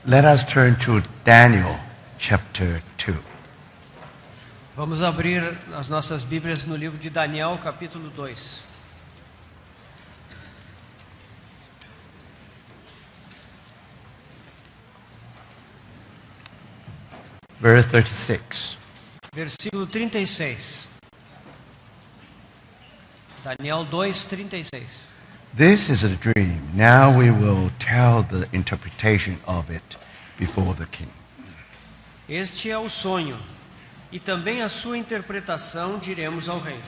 Let us turn to Daniel chapter 2. Vamos abrir as nossas Bíblias no livro de Daniel, capítulo 2. Verse 36. Versículo 36. Daniel 2, 36. This is a dream. Now we will tell the interpretation of it before the king. Este é o sonho, e também a sua interpretação diremos ao rei.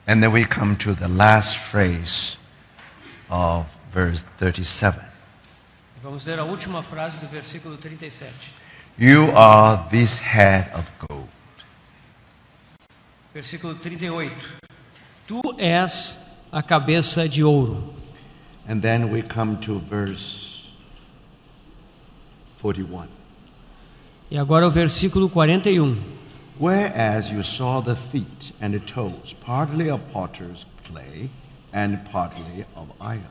And then we come to the last phrase of verse 37. Vamos ler a última frase do versículo 37. You are this head of gold. Versículo 38. Tu és a cabeça de ouro. And then we come to verse 41. E agora o versículo 41. Whereas you saw the feet and the toes, partly of potter's clay and partly of iron.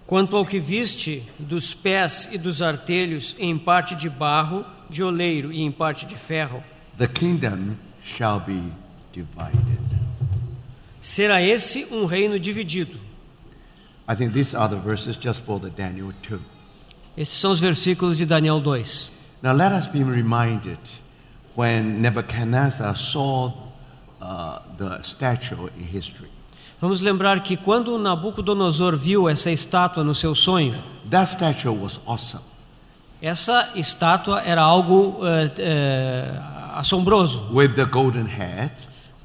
Quanto ao que viste dos pés e dos artelhos, em parte de barro, de oleiro e em parte de ferro, The kingdom shall be divided. será esse um reino dividido. I think these are the verses just for the Daniel 2. Esses são os versículos de Daniel 2. Now let us be reminded when Nebuchadnezzar saw the statue in history. Vamos lembrar que quando Nabucodonosor viu essa estátua no seu sonho, That statue was awesome. essa estátua era algo assombroso. With the golden head,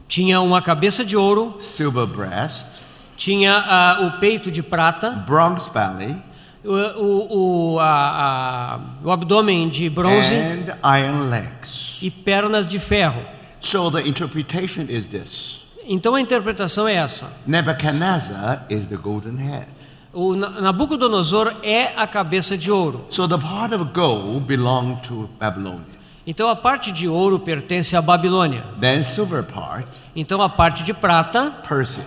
Tinha uma cabeça de ouro, silver breast, tinha o peito de prata, bronze belly, o abdômen de bronze and iron legs. e pernas de ferro. So the interpretation is this. Então a interpretação é essa. Nebuchadnezzar is the golden head. O Nabucodonosor é a cabeça de ouro. So the part of gold belonged to Babylonia. Então a parte de ouro pertence à Babilônia. Then silver part, Então a parte de prata Persia.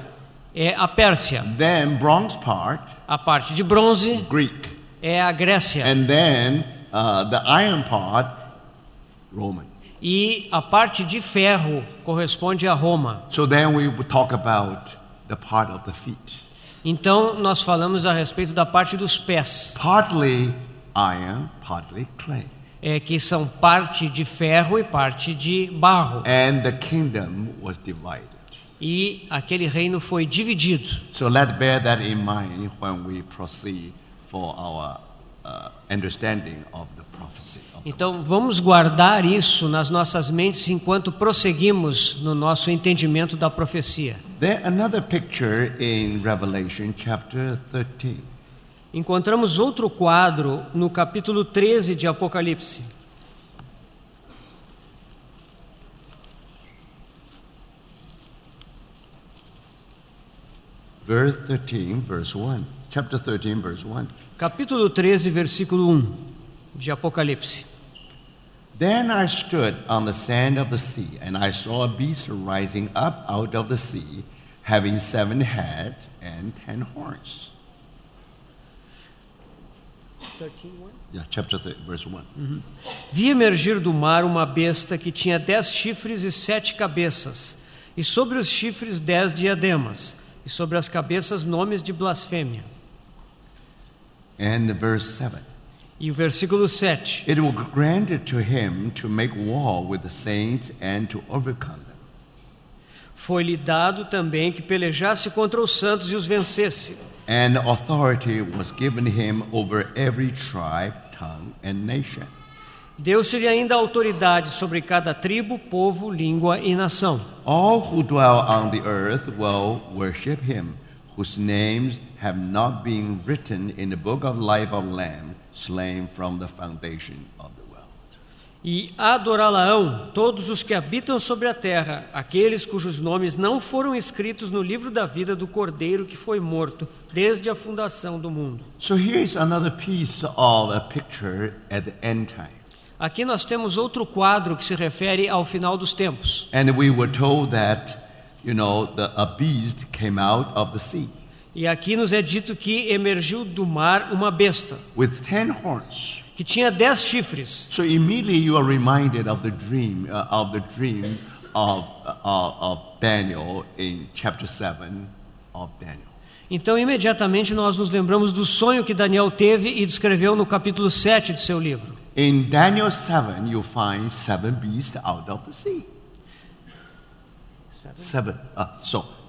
é a Pérsia. Then bronze part, A parte de bronze Greek. é a Grécia. And then the iron part, Roman. E a parte de ferro corresponde a Roma. So then we would talk about the part of the feet. Então nós falamos a respeito da parte dos pés, Partly iron, partly clay. que são parte de ferro e parte de barro. And the kingdom was divided. E aquele reino foi dividido. So let's bear that in mind when we proceed for our understanding of the prophecy. Então vamos guardar isso nas nossas mentes enquanto prosseguimos no nosso entendimento da profecia. There another picture in Revelation chapter 13. Encontramos outro quadro no capítulo 13 de Apocalipse. Verse 13, verse 1. Chapter 13, verse 1. Capítulo 13, versículo 1 de Apocalipse. Then I stood on the sand of the sea, and I saw a beast rising up out of the sea, having 7 heads and 10 horns. 13:1. Yeah, chapter 3, verse 1. Vi emergir do mar uma besta que tinha 10 chifres e 7 cabeças, e sobre os chifres 10 diademas, e sobre as cabeças nomes de blasfêmia. And verse 7. E o versículo 7. It was granted to him to make war with the saints and to overcome them. Foi-lhe dado também que pelejasse contra os santos e os vencesse. And authority was given him over every tribe, tongue, and nation. Deu-se-lhe ainda autoridade sobre cada tribo, povo, língua e nação. All who dwell on the earth will worship him, whose names have not been written in the book of life of Lamb, slain from the foundation of the world. E adorá-la-ão todos os que habitam sobre a terra, aqueles cujos nomes não foram escritos no livro da vida do Cordeiro que foi morto desde a fundação do mundo. So here is another piece of a picture at the end time. Aqui nós temos outro quadro que se refere ao final dos tempos. And we were told that, a beast came out of the sea. E aqui nos é dito que emergiu do mar uma besta, with 10 horns. que tinha 10 chifres. So immediately you are reminded of the dream of Daniel in chapter 7 of Daniel. Então, imediatamente, nós nos lembramos do sonho que Daniel teve e descreveu no capítulo 7 de seu livro. In Daniel 7, you find 7 beasts out of the sea.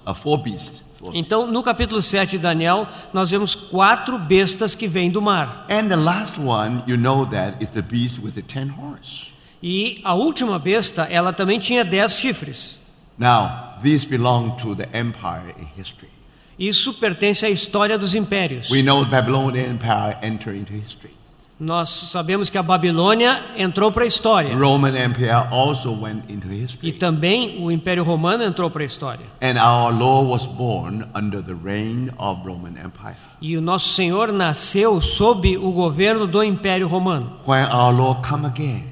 4 beasts. Então, no capítulo 7 de Daniel, nós vemos 4 bestas que vêm do mar. And the last one, you know that is the beast with the 10 horns. E a última besta, ela também tinha 10 chifres. Now, these belong to the empire in history. Isso pertence à história dos impérios. We know the Babylonian Empire entered into history. Nós sabemos que a Babilônia entrou para a história. Roman Empire also went into history. E também o Império Romano entrou para a história. And our Lord was born under the reign of Roman Empire. E o Nosso Senhor nasceu sob o governo do Império Romano. When our Lord come again.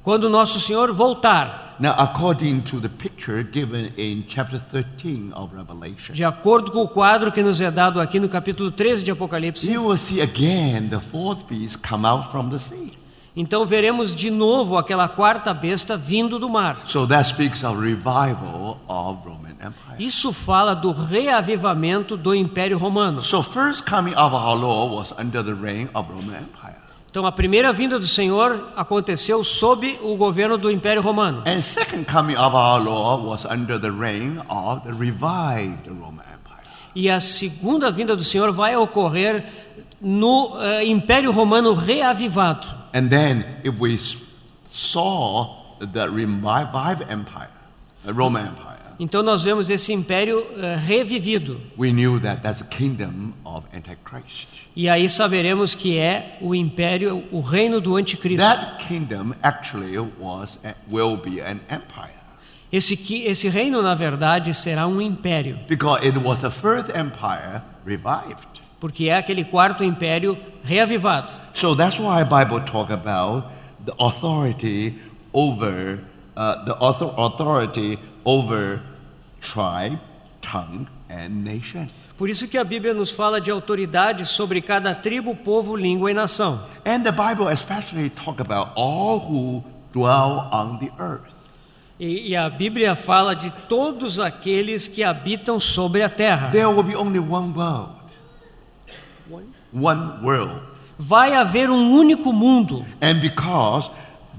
Quando o Nosso Senhor voltar. Now, according to the picture given in chapter 13 of Revelation, de acordo com o quadro que nos é dado aqui no capítulo 13 de Apocalipse, you will see again the 4th beast come out from the sea. Então veremos de novo aquela 4ª besta vindo do mar. So that speaks of revival of Roman Empire. Isso fala do reavivamento do Império Romano. So first coming of our Lord was under the reign of Roman Empire. Então a primeira vinda do Senhor aconteceu sob o governo do Império Romano. And second coming of our Lord was under the reign of the revived Roman Empire. E a segunda vinda do Senhor vai ocorrer no Império Romano reavivado. And then if we saw the revived empire, the Roman Empire, então nós vemos esse império revivido. we knew that that's the kingdom of Antichrist. E aí saberemos que é o império, o reino do anticristo. That kingdom actually will be an empire. Esse reino, na verdade, será um império. Because it was the first empire revived. Porque é aquele 4º império reavivado. So that's why the Bible talk about the authority over tribe, tongue, and nation. Por isso que a Bíblia nos fala de autoridade sobre cada tribo, povo, língua e nação. And the Bible especially talk about all who dwell on the earth. E a Bíblia fala de todos aqueles que habitam sobre a terra. There will be only one world. One world. Vai haver um único mundo. And because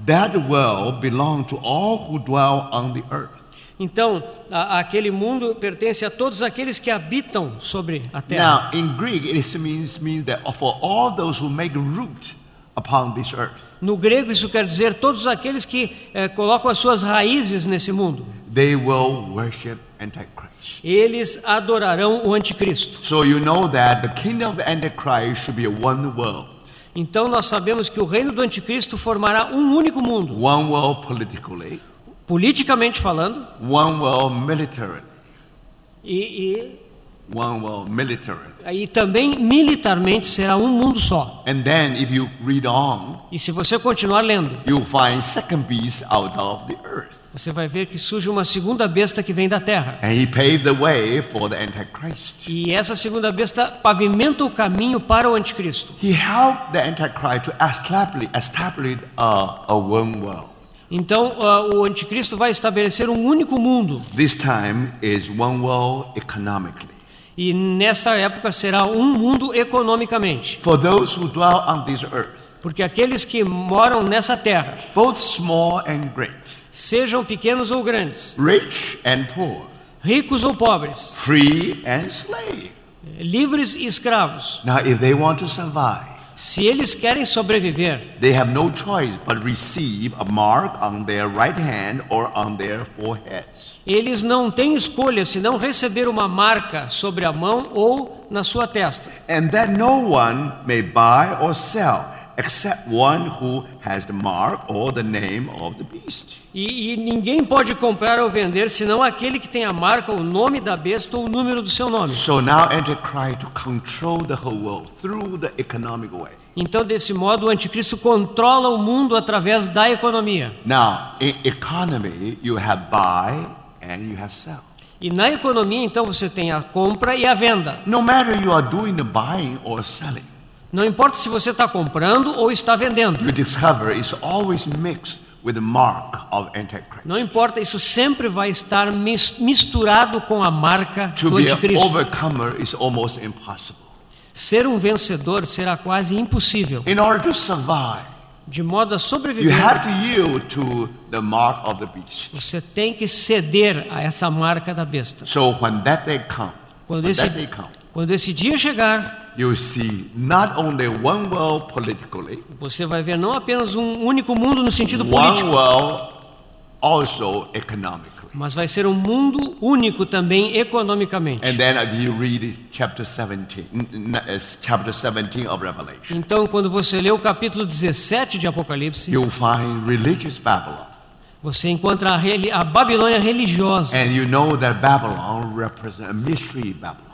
that world belongs to all who dwell on the earth. Então, aquele mundo pertence a todos aqueles que habitam sobre a terra. Now, in Greek, it means that for all those who make root upon this earth. No grego, isso quer dizer todos aqueles que colocam as suas raízes nesse mundo. They will worship Antichrist. Eles adorarão o anticristo. So you know that the kingdom of the Antichrist should be a one world. Então nós sabemos que o reino do anticristo formará um único mundo. One world politically. Politicamente falando. One world militarily. One world militarily. E também militarmente será um mundo só. And then if you read on, e se você continuar lendo, you'll find second beast out of the earth. Você vai ver que surge uma segunda besta que vem da terra. And he paved the way for the Antichrist. E essa segunda besta pavimenta o caminho para o anticristo. He helped the Antichrist to establish a one world. Então o anticristo vai estabelecer um único mundo. This time is one world economically. E nessa época será um mundo economicamente. For those who dwell on this earth. Porque aqueles que moram nessa terra, both small and great, sejam pequenos ou grandes, rich and poor, ricos ou pobres, free and slave, livres e escravos. Now, if they want to survive, se eles querem sobreviver, they have no choice but receive a mark on their right hand or on their foreheads. Eles não têm escolha senão receber uma marca sobre a mão ou na sua testa. And that no one may buy or sell except one who has the mark or the name of the beast. E ninguém pode comprar ou vender senão aquele que tem a marca, o nome da besta ou o número do seu nome. So now Antichrist to control the whole world through the economic way. Então, desse modo, o anticristo controla o mundo através da economia. Now, in economy, you have buy and you have sell. E na economia, então, você tem a compra e a venda. No matter you are doing the buying or selling, Não importa se você está comprando ou está vendendo. you discover it's always mixed with the mark of Antichrist. Não importa, isso sempre vai estar misturado com a marca To do be an anticristo. overcomer is almost impossible. Ser um vencedor será quase impossível. In order to survive, De modo a you sobreviver, have to yield to the mark of the beast. você tem que ceder a essa marca da besta. So when that day comes, Quando esse dia chegar, you see not only one world politically, você vai ver não apenas um único mundo no sentido one político, world also economically. mas vai ser um mundo único também economicamente. And then if you read chapter 17 of Revelation, Então, quando você lê o capítulo 17 de Apocalipse, you'll find religious Babylon. você encontra a Babilônia religiosa. And you know that Babylon represents a mystery Babylon.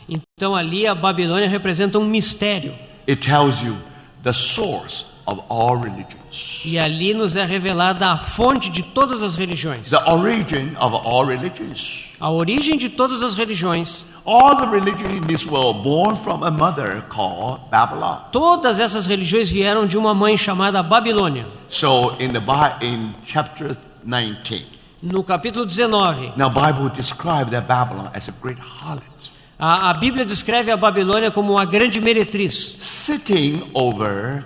Então, ali a Babilônia representa um mistério. It tells you the source of all religions. E ali nos é revelada a fonte de todas as religiões. The origin of all religions. A origem de todas as religiões. All the religions in this world born from a mother called Babylon. Todas essas religiões vieram de uma mãe chamada Babilônia. So in chapter 19, No capítulo 19, now Bible describes that Babylon as a great harlot, a Bíblia descreve a Babilônia como uma grande meretriz, sitting over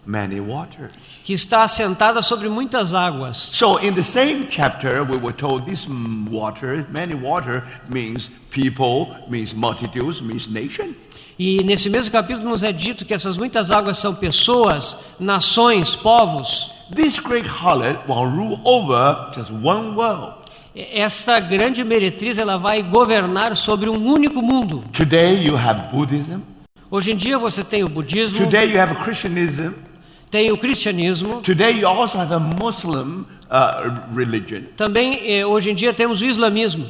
many waters. que está assentada sobre muitas águas. So in the same chapter, we were told this water, many water, means people, means multitudes, means nation. E nesse mesmo capítulo nos é dito que essas muitas águas são pessoas, nações, povos. This great harlot will rule over just one world. Esta grande meretriz, ela vai governar sobre um único mundo. Today you have Buddhism. Hoje em dia você tem o budismo, Today you have Christianism. tem o cristianismo. Today you also have a Muslim religion. Também hoje em dia temos o islamismo.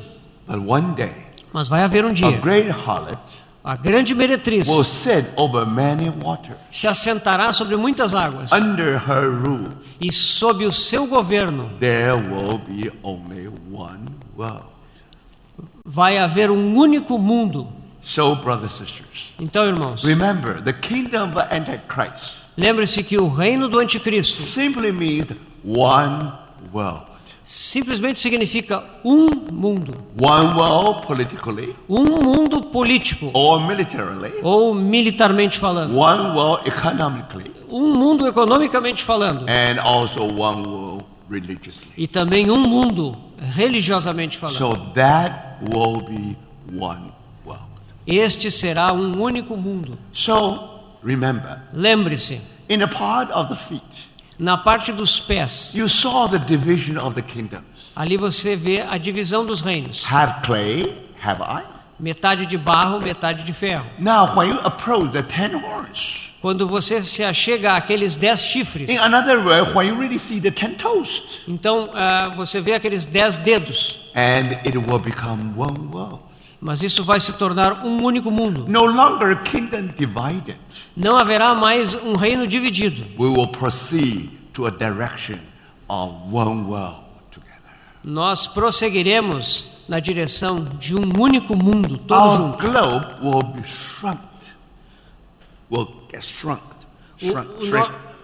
But one day, Mas vai haver um a dia, great harlot a grande meretriz will sit over many waters. se assentará sobre muitas águas. Under her rule, E sob o seu governo there will be only one world. vai haver um único mundo. So, brothers and sisters, Então, irmãos, remember, the kingdom of Antichrist lembre-se que o reino do anticristo simply means one world. simplesmente significa um mundo. One world politically Um mundo político or militarily. ou militarmente falando. One world economically. Um mundo economicamente falando. And also one world religiously. E também um mundo religiosamente falando. So that will be one world. Este será um único mundo. So remember, Lembre-se, in a part of the feet, na parte dos pés, you saw the division of the kingdoms. ali você vê a divisão dos reinos. Have clay, have iron. Metade de barro, metade de ferro. Now, when you approach the 10 horns, Quando você se achega àqueles 10 chifres, in another word, when you really see the 10 toes, então você vê aqueles 10 dedos. and it will become one world. Mas isso vai se tornar um único mundo. No longer kingdom divided. Não haverá mais um reino dividido. We will proceed to a direction of one world together. Nós prosseguiremos na direção de um único mundo, todos Our juntos. globe will be shrunk. Will get shrunk.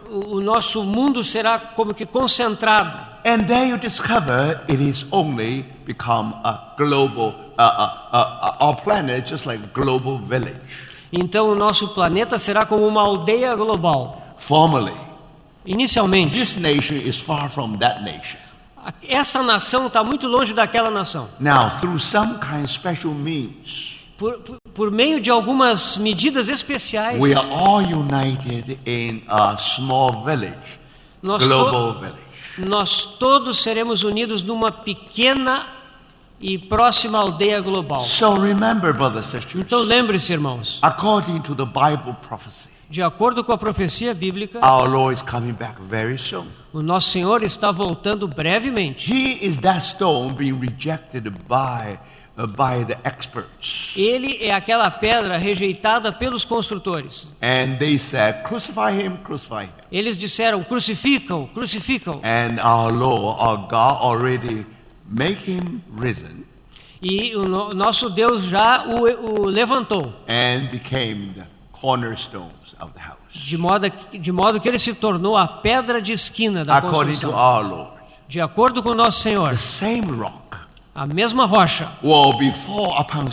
O nosso mundo será como que concentrado. And then you discover it is only become a global, our planet just like global village. Então o nosso planeta será como uma aldeia global. Formerly, Inicialmente, this nation is far from that nation. essa nação está muito longe daquela nação. Now, through some kind of special means, Por meio de algumas medidas especiais, we are all united in a small village, nós, global village. nós todos seremos unidos numa pequena e próxima aldeia global. So remember, brothers and sisters, Então lembre-se, irmãos, according to the Bible prophecy, de acordo com a profecia bíblica, our Lord is coming back very soon. o nosso Senhor está voltando brevemente. He is that stone being rejected by the experts. Ele é aquela pedra rejeitada pelos construtores. And they said, crucify him, crucify him. Eles disseram, crucificam, crucificam. And our Lord, our God already make him risen. E o nosso Deus já o levantou. And became the cornerstones of the house. De modo que ele se tornou a pedra de esquina da According to construção. our Lord. De acordo com o Nosso Senhor, The same rock a mesma rocha will fall upon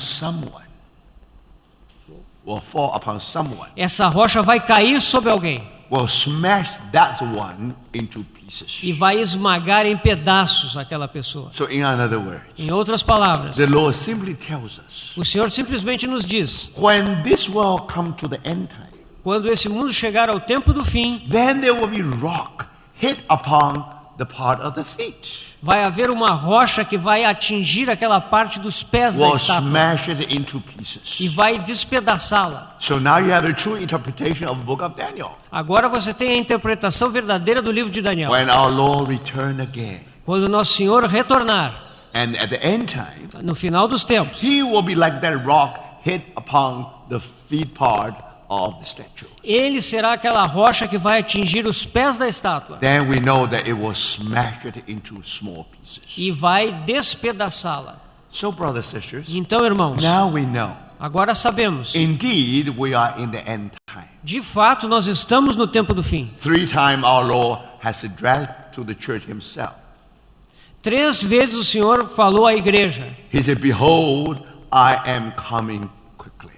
someone. Essa rocha vai cair sobre alguém. Will smash that one into pieces. E vai esmagar em pedaços aquela pessoa. So in other words, Em outras palavras, the Lord simply tells us, o Senhor simplesmente nos diz: when this world come to the end time, quando esse mundo chegar ao tempo do fim, then there will be rock hit upon the part of the feet. vai haver uma rocha que vai atingir aquela parte dos pés da Will estátua smash it into pieces. e vai despedaçá-la. So now you have a true interpretation of the book of Daniel. Agora você tem a interpretação verdadeira do livro de Daniel. When our Lord return again, Quando Nosso Senhor retornar, and at the end time, no final dos tempos, He will be like that rock hit upon the feet part of the statue. ele será aquela rocha que vai atingir os pés da estátua Then we know that it will smash it into small pieces. e vai despedaçá-la. So, brothers and sisters, Então, irmãos, now we know. agora sabemos, Indeed, we are in the end time. de fato nós estamos no tempo do fim. 3 times our Lord has addressed to the church Himself. 3 vezes o Senhor falou à igreja: He said, "Behold, I am coming quickly."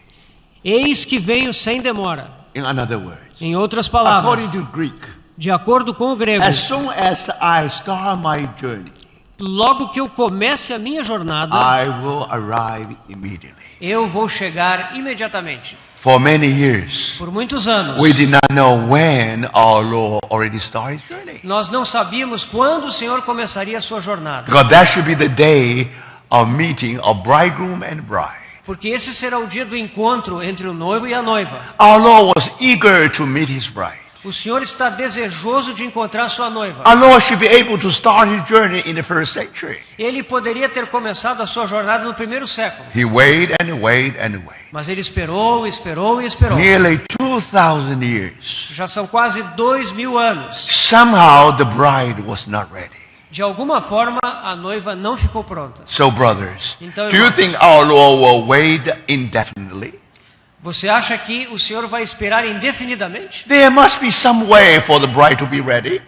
eis que venho sem demora. In other words, Em outras palavras, according to Greek, de acordo com o grego, as soon as I start my journey, logo que eu comece a minha jornada, I will arrive immediately. eu vou chegar imediatamente. For many years, Por muitos anos, we did not know when our Lord already started His journey. nós não sabíamos quando o Senhor começaria a sua jornada. Because that should be the day of meeting of bridegroom and bride. Porque esse será o dia do encontro entre o noivo e a noiva. Our Lord was eager to meet His bride. O Senhor está desejoso de encontrar sua noiva. Our Lord should be able to start His journey in the first century. Ele poderia ter começado a sua jornada no primeiro século. He waited and waited and waited. Mas ele esperou, esperou e esperou. Nearly 2,000 years. Já são quase 2000 anos. Somehow the bride was not ready. De alguma forma, a noiva não ficou pronta. So, brothers, Então, do you irmãos, think our Lord will wait indefinitely? você acha que o Senhor vai esperar indefinidamente? There must be some way for the bride to be ready.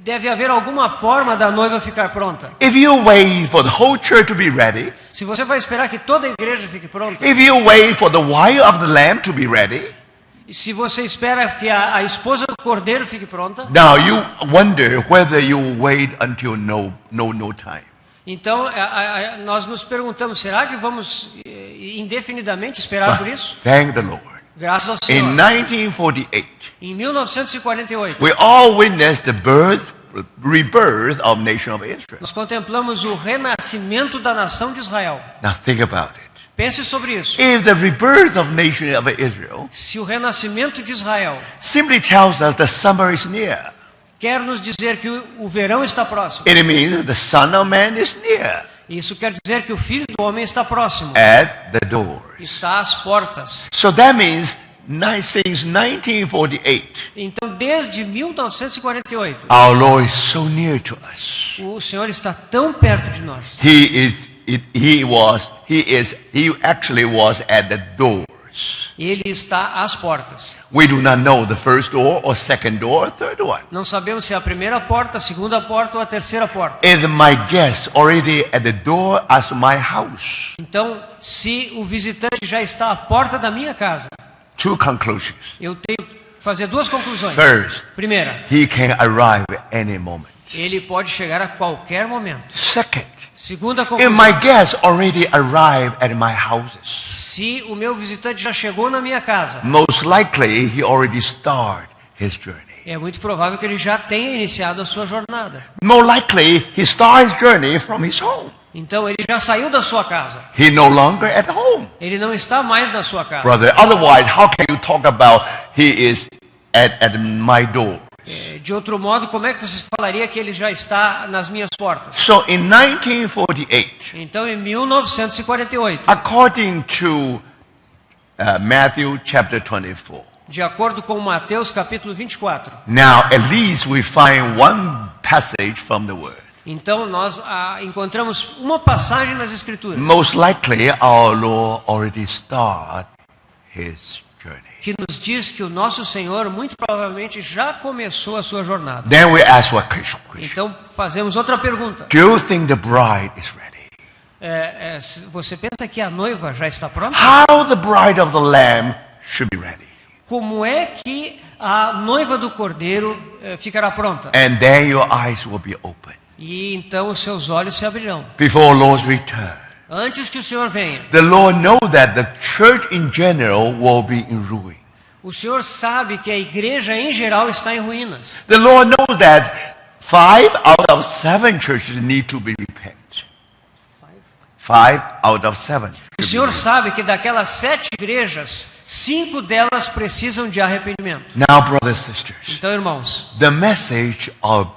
Deve haver alguma forma da noiva ficar pronta. If you wait for the whole church to be ready, Se você vai esperar que toda a igreja fique pronta, if you wait for the wife of the lamb to be ready, e se você espera que a esposa do cordeiro fique pronta, now you wonder whether you wait until no time. então nós nos perguntamos, será que vamos indefinidamente esperar por isso? Thank the Lord. Graças ao In Senhor. 1948, Em 1948, we all witnessed the rebirth of nation of Israel. nós contemplamos o renascimento da nação de Israel. Now think about it. Pense sobre isso. If the rebirth of nation of Israel Se o renascimento de Israel simply tells us the summer is near, quer nos dizer que o verão está próximo, it means the Son of Man is near, isso quer dizer que o Filho do Homem está próximo, at the doors. está às portas. So that means since 1948, Então, desde 1948, our Lord is so near to us. o Senhor está tão perto de nós. He actually was at the doors. Ele está às portas. We do not know the first door or second door or third one. Não sabemos se é a primeira porta, a segunda porta ou a terceira porta. Is my guest already at the door as my house? Então, se o visitante já está à porta da minha casa, 2 conclusions. eu tenho que fazer 2 conclusões. First, Primeira, he can arrive at any moment. ele pode chegar a qualquer momento. Second, Segunda if conclusão, my guest already arrived at my houses, se o meu visitante já chegou na minha casa, most likely he already started his journey. é muito provável que ele já tenha iniciado a sua jornada. More likely he started his journey from his home. Então, ele já saiu da sua casa. He no longer at home. Ele não está mais na sua casa. Brother, otherwise how can you talk about he is at my door? De outro modo, como é que você falaria que ele já está nas minhas portas? So in 1948, Então, em 1948, according to Matthew chapter 24, de acordo com Mateus capítulo 24, now at least we find one passage from the Word. Então nós encontramos uma passagem nas Escrituras Most likely, our Lord already started his journey. que nos diz que o nosso Senhor muito provavelmente já começou a sua jornada. Then we ask what question? Então fazemos outra pergunta. Do you think the bride is ready? Você pensa que a noiva já está pronta? How the bride of the Lamb should be ready? Como é que a noiva do Cordeiro ficará pronta? And then your eyes will be open. E então os seus olhos se abrirão. Before Lord's return. Antes que o Senhor venha. The Lord knows that the church in general will be in ruin. O Senhor sabe que a igreja em geral está em ruínas. The Lord knows that 5 out of 7 churches need to be repent. 5 out of 7. O Senhor sabe que daquelas 7 igrejas, 5 delas precisam de arrependimento. Now, brothers and sisters, Então, irmãos, the message of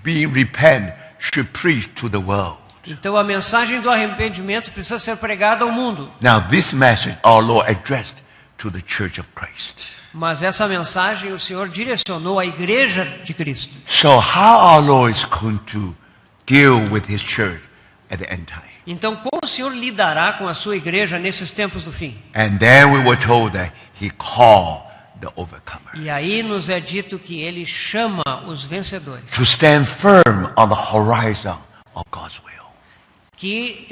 being repent should preach to the world. então a mensagem do arrependimento precisa ser pregada ao mundo. Now, this message our Lord addressed to the church of Christ. Mas essa mensagem o Senhor direcionou à igreja de Cristo. So, how our Lord is going to deal with His church at the end time? Então, como o Senhor lidará com a sua igreja nesses tempos do fim? And then we were told that He called the overcomer E aí nos é dito que Ele chama os vencedores, to stand firm on the horizon of God's will. que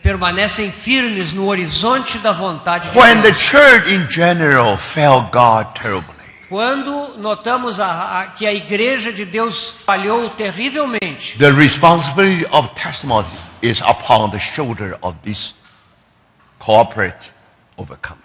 permanecem firmes no horizonte da vontade de When the Deus. church in general failed God terribly, Quando notamos que a igreja de Deus falhou terrivelmente, the responsibility of testimony is upon the shoulder of this corporate overcomer.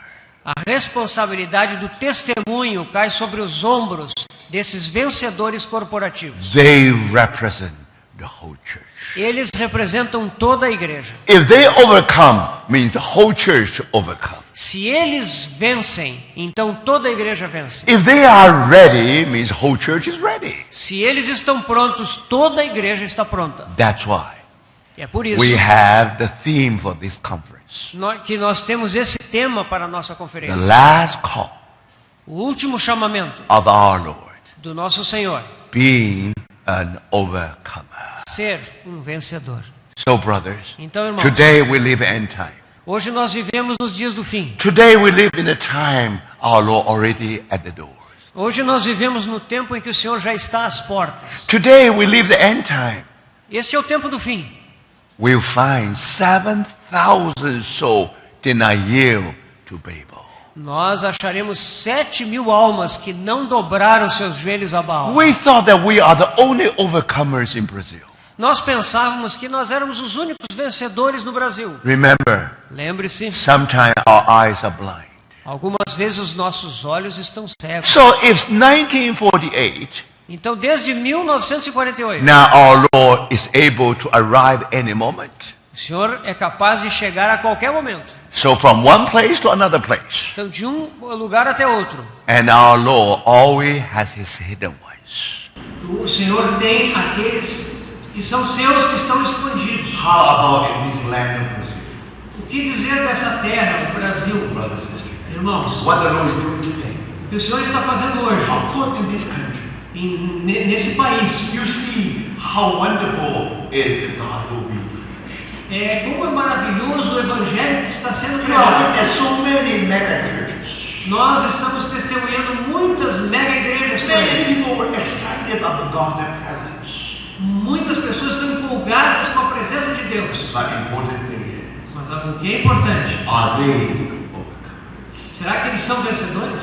a responsabilidade do testemunho cai sobre os ombros desses vencedores corporativos. They represent the whole church. Eles representam toda a igreja. If they overcome, means the whole church overcome. Se eles vencem, então toda a igreja vence. If they are ready, means the whole church is ready. Se eles estão prontos, toda a igreja está pronta. That's why É por isso we have the theme for this conference. que nós temos esse tema para a nossa The conferência. last call O último chamamento of our Lord, do nosso Senhor. being an overcomer. Ser um vencedor. So, brothers, Então, irmãos, today we live end time. hoje nós vivemos nos dias do fim. Today we live in a time our Lord already at the door. Hoje nós vivemos no tempo em que o Senhor já está às portas. Today we live the end time. Este é o tempo do fim. We'll find 7,000 souls did not yield to Babel. Nós acharemos 7.000 almas que não dobraram seus joelhos a Baal. We thought that we are the only overcomers in Brazil. Nós pensávamos que nós éramos os únicos vencedores no Brasil. Remember, Lembre-se, sometimes our eyes are blind. algumas vezes os nossos olhos estão cegos. So if 1948, Então, desde 1948, now our Lord is able to arrive any moment. o Senhor é capaz de chegar a qualquer momento. So from one place to another place. Então, de um lugar até outro. And our Lord always has His hidden ones. O Senhor tem aqueles que são seus que estão escondidos. How about in this land of Brazil? O que dizer dessa terra, o Brasil, Brothers and sisters, irmãos? what the Lord is doing today. O que o Senhor está fazendo hoje How good in this country. nesse país? You see how wonderful is the gospel being preached. Como é maravilhoso o evangelho que está sendo You know, pregado. there's so many mega churches. Nós estamos testemunhando muitas mega igrejas por Many aí. people were excited about the God's presence. Muitas pessoas estão empolgadas com a presença de Deus. But important thing is, Mas o que é importante? are they overcomers? Será que eles são vencedores?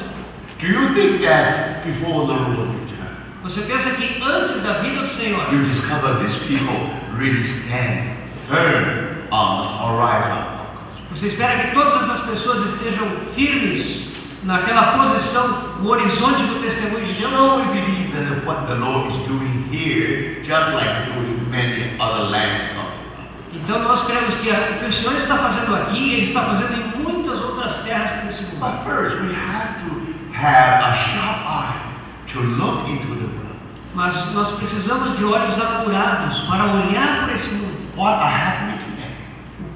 Do you think that before the Lord return, Você pensa que antes da vinda do Senhor, you discover these people really stand firm on the horizon? você espera que todas essas pessoas estejam firmes naquela posição no horizonte do testemunho de Deus? So we believe that what the Lord is doing here, just like doing many other lands of Então nós cremos que o que o Senhor está fazendo aqui, Ele está fazendo em muitas outras terras desse mundo. But first, we have to have a sharp eye to look into the world. Mas nós precisamos de olhos apurados para olhar por esse mundo. What are happening today?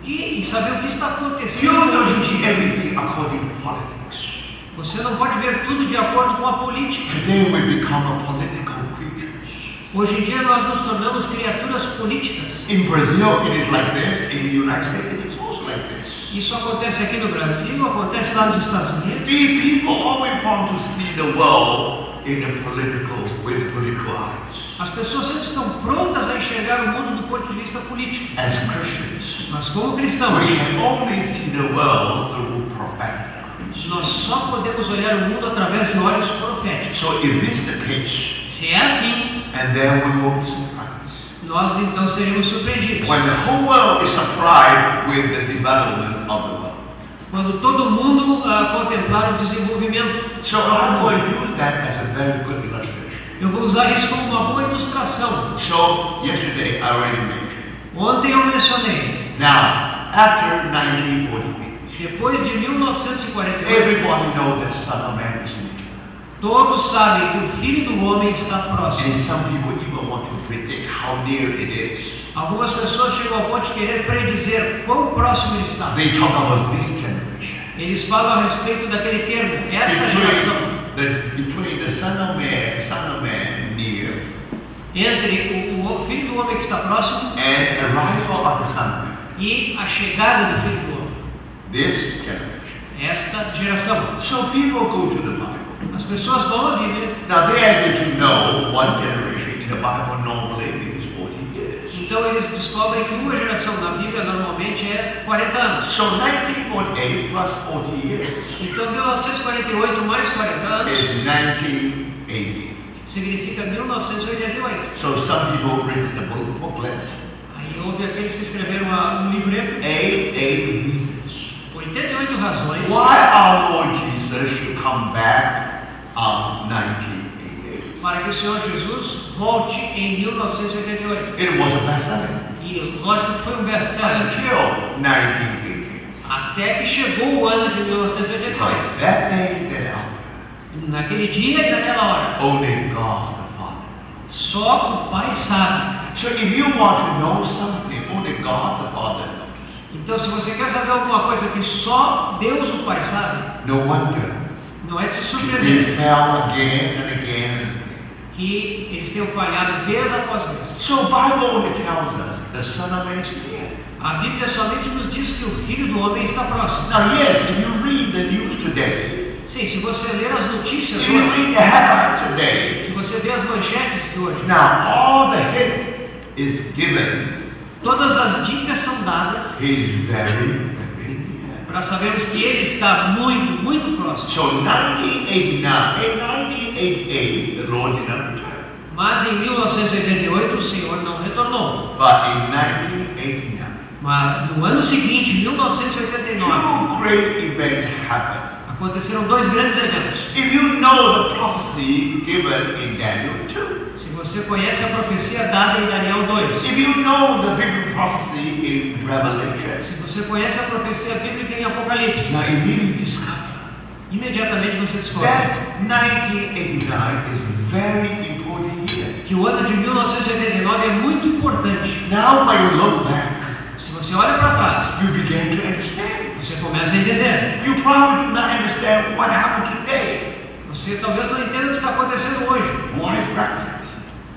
E saber o que está You acontecendo don't hoje. see everything according to politics. Você não pode ver tudo de acordo com a política. Today we become a political creatures. Hoje em dia nós nos tornamos criaturas políticas. In Brazil, it is like this. In the United States, it is also like this. Isso acontece aqui no Brasil, acontece lá nos Estados Unidos. The people always want to see the world with political eyes. As pessoas sempre estão prontas a enxergar o mundo do ponto de vista político. As Christians, Mas como cristãos, we can only see the world through prophetic eyes. nós só podemos olhar o mundo através de olhos proféticos. So if this is the case, Se é assim, and then we will be surprised. nós então seremos surpreendidos. When the whole world is surprised with the development of the world. Quando todo mundo contemplar o desenvolvimento. So I will use that as a very good illustration. Eu vou usar isso como uma boa ilustração. So yesterday I already mentioned. Ontem eu mencionei. Now, after 1948, Depois de 1948, everybody knows that Son of Man is near. todos sabem que o Filho do Homem está próximo. And some people even want to predict how near it is. Algumas pessoas chegam ao ponto de querer predizer quão próximo ele está. They talk about this generation. Eles falam a respeito daquele termo, esta geração. Between the Son of Man near, Entre o Filho do Homem que está próximo and the arrival of the Son of Man. e a chegada do Filho do Homem. This generation. Esta geração. So people go to the Bible. As pessoas vão à Bíblia. Now they are going to know one generation in the Bible normally is 40 years. Então eles descobrem que uma geração na Bíblia normalmente é 40 anos. So 1948 plus 40 years Então 1948 mais 40 anos is 1980. significa 1988. So some people read the booklet. Aí houve aqueles que escreveram um livreto. 88 reasons 88 razões why our Lord Jesus should come back on 1988. para que o Senhor Jesus volte em 1988. It was a best-seller E lógico que foi um best-seller until 1988. até que chegou o ano de 1988. But that day, that hour, Naquele dia e naquela hora, only God the Father. só o Pai sabe. So if you want to know something, only God the Father knows. Então, se você quer saber alguma coisa que só Deus o Pai sabe, No wonder não é de se we surpreender fell again and again and again. que eles tenham falhado vez após vez. So Bible only tells us the Son of Man is near. A Bíblia somente nos diz que o Filho do Homem está próximo. Now yes, if you read the news today, Sim, se você ler as notícias if you hoje, read the headlines today, se você ver as manchetes de hoje, now all the hint is given. todas as dicas são dadas He's very near. para sabermos que Ele está muito, muito próximo. So 1989, in 1988, the Lord did not return. Mas em 1988 o Senhor não retornou. But in 1989, Mas no ano seguinte, 1989, two great events happened. aconteceram dois grandes eventos. If you know the prophecy given in Daniel 2, Se você conhece a profecia dada em Daniel 2, if you know the biblical prophecy in Revelation, se você conhece a profecia bíblica em Apocalipse, now immediately discover imediatamente você descobre that 1989 is very important year. que o ano de 1989 é muito importante. Now when you look back, Se você olha para trás, you begin to understand. você começa a entender. You probably do not understand what happened today. Você talvez não entenda o que está acontecendo hoje. Why Brexit?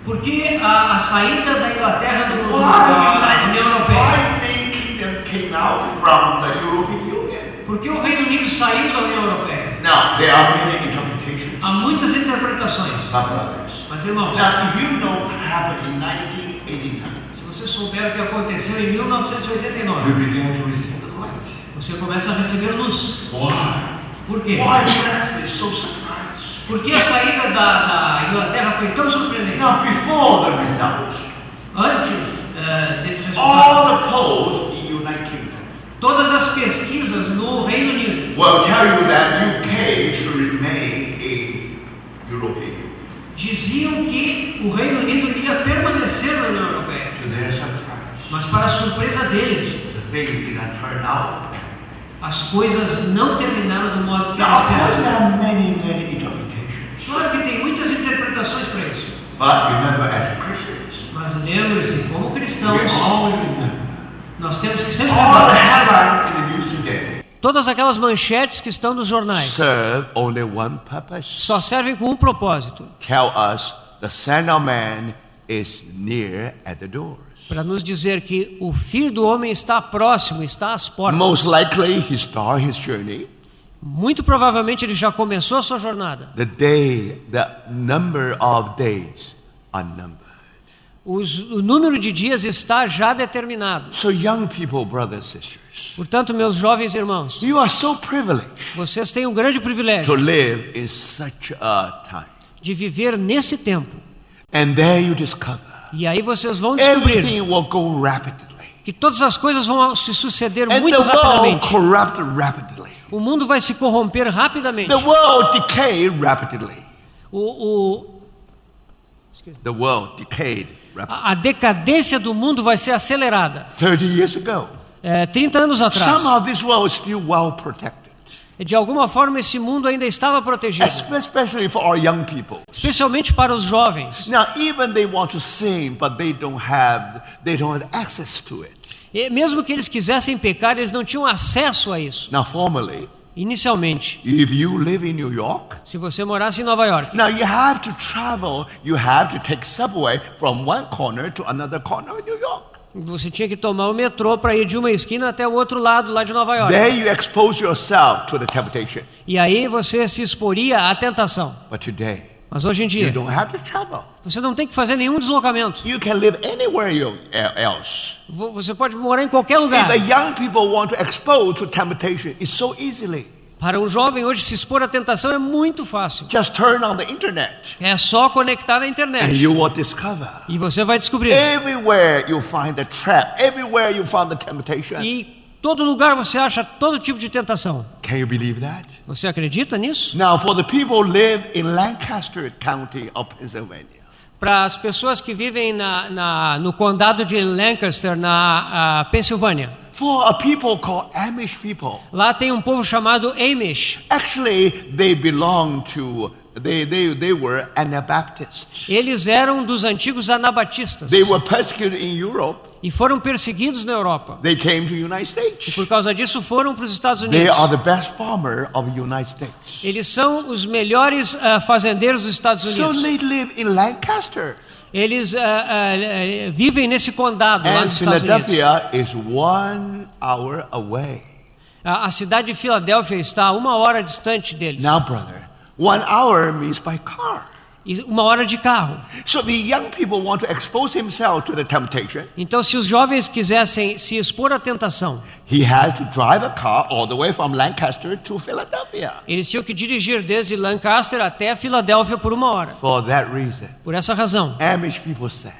Por que a saída da Inglaterra da União Europeia? Why the United Kingdom came out from the European Union? Por que o Reino Unido saiu da União Europeia? Now, there are many interpretations. Há muitas interpretações. My brothers. Mas irmãos, Now, if you know what happened in 1989, se você souber o que aconteceu em you 1989, began to receive the light. você começa a receber luz. Why? Por quê? Why Brexit is so surprised? Por que a saída da Inglaterra foi tão surpreendente? Now, before the results, Antes desse resultado, all the polls in United Kingdom todas as pesquisas no Reino Unido will tell you that UK should remain a European Union. diziam que o Reino Unido iria permanecer na União Europeia. To their surprise, Mas para a surpresa deles, the thing did not turn out. as coisas não terminaram do modo que Now, eles of course, there esperavam. are many interpretations. Claro que tem muitas interpretações para isso. But remember, as Christians, Mas lembre-se, como we cristãos, always remember nós temos que sempre all the lembrar headlines in the news today todas aquelas manchetes que estão nos jornais. serve only one purpose. Só servem com um propósito: Tell us the Son of Man is near at the doors. Para nos dizer que o Filho do Homem está próximo, está às portas. Most likely he started his journey. Muito provavelmente ele já começou a sua jornada. The number of days are numbered. O número de dias está já determinado. So young people, brothers and sisters, Portanto, meus jovens irmãos, you are so privileged vocês têm um grande privilégio to live in such a time. de viver nesse tempo. And there you discover E aí vocês vão descobrir everything will go rapidly. que todas as coisas vão se suceder And muito the world rapidamente. corrupt rapidly. O mundo vai se corromper rapidamente. The world decay rapidly. The world decayed rapidly. A decadência do mundo vai ser acelerada. 30 years ago, 30 anos atrás. somehow this world is still well protected. De alguma forma esse mundo ainda estava protegido. Especially for our young people. Especialmente para os jovens. Now, even they want to sing, but they don't have access to it. E mesmo que eles quisessem pecar, eles não tinham acesso a isso. Now, formerly, Inicialmente, if you live in New York, se você morasse em Nova York, now you have to travel, you have to take subway from one corner to another corner of New York. você tinha que tomar o metrô para ir de uma esquina até o outro lado lá de Nova York. There you expose yourself to the temptation. E aí você se exporia à tentação. But today, Mas hoje em you dia, don't have to travel. você não tem que fazer nenhum deslocamento. You can live anywhere else. Você pode morar em qualquer If lugar. the young people want to expose to temptation, it's so easily. Para um jovem hoje se expor à tentação é muito fácil. Just turn on the internet É só conectar na and internet. you will discover. E você vai descobrir. Everywhere you find the trap, everywhere you find the temptation. E todo lugar você acha todo tipo de tentação. Can you believe that? Você acredita nisso? Now, for the people who live in Lancaster County of Pennsylvania, Para as pessoas que vivem no condado de Lancaster, na Pensilvânia. for a people called Amish people, Lá tem um povo chamado Amish. actually they belong to, they were Anabaptists. Eles eram dos antigos anabatistas. They were persecuted in Europe. E foram perseguidos na Europa. They came to the United States. Por causa disso foram para os Estados They Unidos. are the best farmer of the United States. Eles são os melhores fazendeiros dos Estados So Unidos. they live in Lancaster. Eles vivem nesse condado lá And nos Estados Unidos. Philadelphia is 1 hour away. A cidade de Filadélfia está a 1 hora distante deles. Now, brother, 1 hour means by car. E 1 hora de carro. So the young people want to expose himself to the temptation. Então, se os jovens quisessem se expor à tentação, He has to drive a car all the way from Lancaster to Philadelphia. eles tinham que dirigir desde Lancaster até Filadélfia por 1 hora. For that reason, Por essa razão, Amish people say,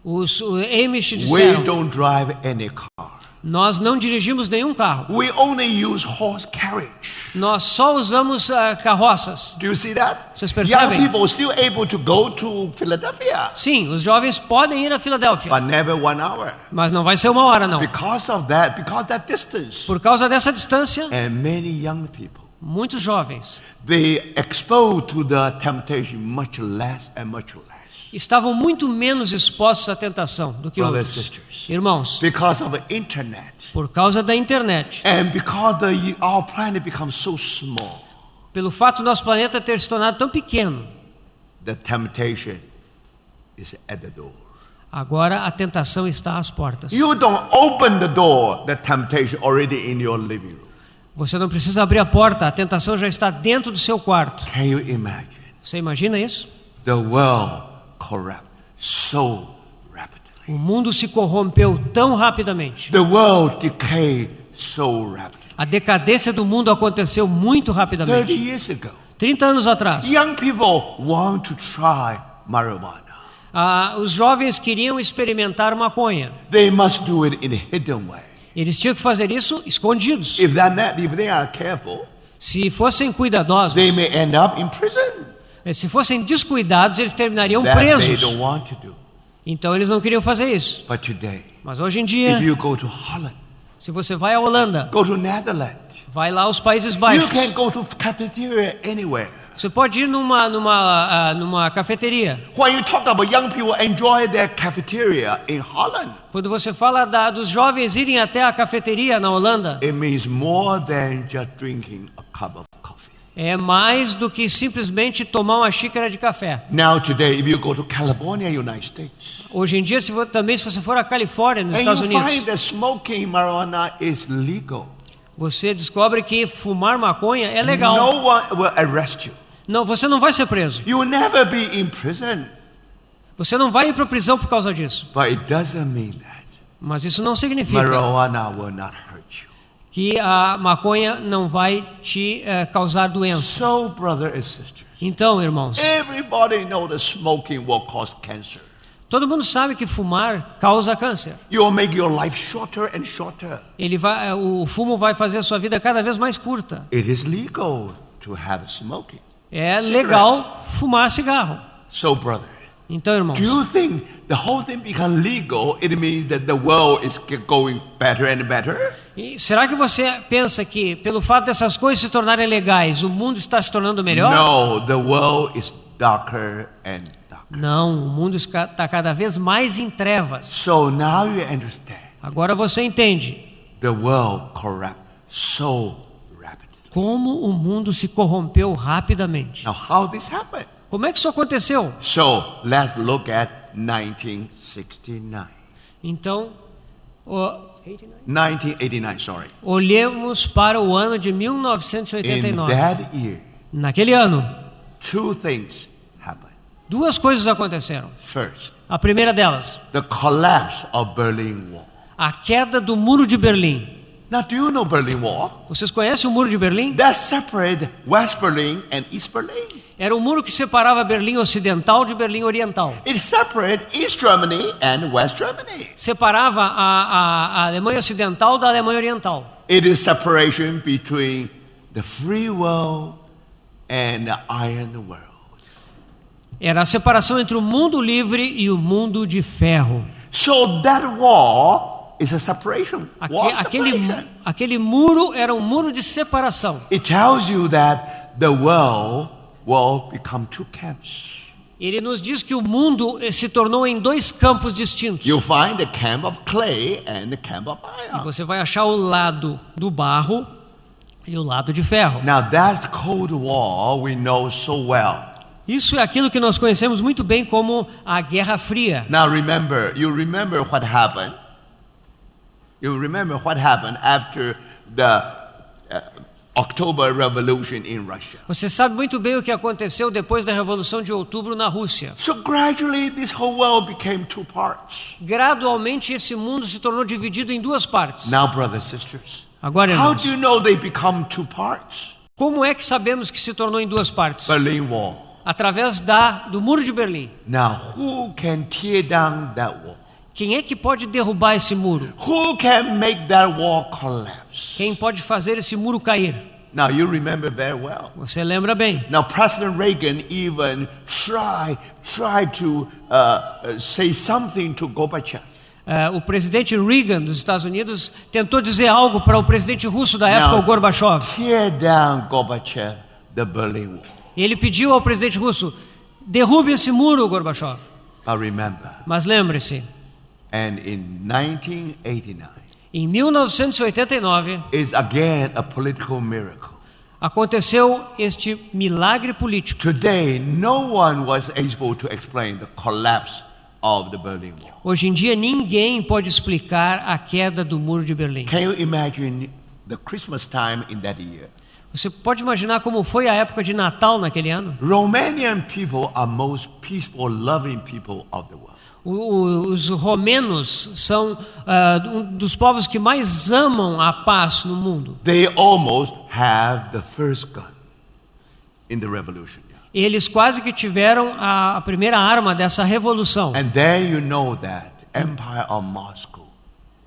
os Amish we disseram: don't drive any car. nós não dirigimos nenhum carro. We only use horse carriage. Nós só usamos carroças. Do you see that? Vocês Young percebem? people still able to go to Philadelphia, Sim, os jovens podem ir a Filadélfia, but never 1 hour. mas não vai ser 1 hora, não. Because of that distance. Por causa dessa distância, And many young people, muitos jovens they exposed to the temptation much less and much less. estavam muito menos expostos à tentação do que Brothers and outros. sisters, Irmãos, because of the internet, por causa da internet, and because our planet becomes so small, pelo fato do nosso planeta ter se tornado tão pequeno, the temptation is at the door. agora a tentação está às portas. You don't open the door, the temptation already in your living room. Você não precisa abrir a porta, a tentação já está dentro do seu quarto. Can you imagine? Você imagina isso? The world corrupt so rapidly. O mundo se corrompeu tão rapidamente. The world decay so rapidly. A decadência do mundo aconteceu muito 30 rapidamente. years ago, 30 anos atrás, young people want to try marijuana. os jovens queriam experimentar maconha. They must do it in a hidden way. Eles tinham que fazer isso escondidos. If they are careful, Se fossem cuidadosos, they may end up in prison. se fossem descuidados, eles terminariam That they presos. don't want to do. Então eles não queriam fazer isso. But today, Mas hoje em dia, if you go to Holland, se você vai à Holanda, go to Netherlands, vai lá aos Países you Baixos, can go to cafeteria anywhere. você pode ir numa cafeteria. When you talk about young people enjoy their cafeteria in Holland, Quando você fala dos jovens irem até a cafeteria na Holanda, it means more than just drinking a cup of coffee. É mais do que simplesmente tomar uma xícara de café. Now today, if you go to California, United States, Hoje em dia, se você for à Califórnia, nos and Estados you Unidos, find that smoking marijuana is legal. você descobre que fumar maconha é legal. No one will arrest you. Não, você não vai ser preso. You will never be in prison. Você não vai ir para a prisão por causa disso. But it doesn't mean that Mas isso não significa marijuana will not hurt you. que a maconha não vai te causar doença. So, brother and sisters, Então, irmãos, everybody knows that smoking will cause cancer. todo mundo sabe que fumar causa câncer. You will make your life shorter and shorter. O fumo vai fazer a sua vida cada vez mais curta. It is legal to have smoking. É Cigarette. legal fumar cigarro. So, brother, Então, irmãos, do you think the whole thing become legal? It means that the world is going better and better? será que você pensa que pelo fato dessas coisas se tornarem legais, o mundo está se tornando melhor? No, the world is darker and darker. Não, o mundo está cada vez mais em trevas. So now you understand. Agora você entende The world corrupt so rapidly. como o mundo se corrompeu rapidamente. Now, how this happened? Como é que isso aconteceu? So let's look at 1969. Então, 1989, sorry. olhemos para o ano de In 1989. that year, Naquele ano, two things happened. duas coisas aconteceram. First, A primeira delas, the collapse of Berlin Wall. a queda do Muro de Berlim. Now, do you know Berlin Wall? Vocês conhecem o Muro de Berlim? That separated West Berlin and East Berlin. Era um muro que separava Berlim Ocidental de Berlim Oriental. It separated East Germany and West Germany. Separava a Alemanha Ocidental da Alemanha Oriental. It is separation between the free world and the iron world. Era a separação entre o mundo livre e o mundo de ferro. So that wall is a separation. Wall separation. Aquele muro era um muro de separação. It tells you that the world will become two camps. Ele nos diz que o mundo se tornou em dois campos distintos. You find the camp of clay and the camp of E iron. você vai achar o lado do barro e o lado de ferro. Now that's the Cold War we know so well. Isso é aquilo que nós conhecemos muito bem como a Guerra Fria. Now you remember what happened? You remember what happened after the October Revolution in Russia. Você sabe muito bem o que aconteceu depois da Revolução de Outubro na Rússia. So gradually this whole world became two parts. Gradualmente esse mundo se tornou dividido em duas partes. Now, brothers and sisters, Agora, how irmãos, do you know they become two parts? como é que sabemos que se tornou em duas partes? Berlin Wall. Através do Muro de Berlim. Now, who can tear down that wall? Quem é que pode derrubar esse muro? Who can make that wall collapse? Quem pode fazer esse muro cair? Now, you remember very well. Você lembra bem. Now, President Reagan even tried to say something to Gorbachev. O presidente Reagan dos Estados Unidos tentou dizer algo para o presidente russo da época, o Gorbachev. Tear down Gorbachev, the Berlin Wall. Ele pediu ao presidente russo: derrube esse muro, Gorbachev. But remember, Mas lembre-se, and in 1989, em 1989 is again a political miracle. aconteceu este milagre político. Today, no one was able to explain the collapse of the Berlin Wall. Hoje em dia ninguém pode explicar a queda do Muro de Berlim. Can you imagine the Christmas time in that year? Você pode imaginar como foi a época de Natal naquele ano? Romanian people are most peaceful, loving people of the world. Os romenos são um dos povos que mais amam a paz no mundo. They almost have the first gun in the revolution. Eles quase que tiveram a primeira arma dessa revolução. And then you know that Empire of Moscow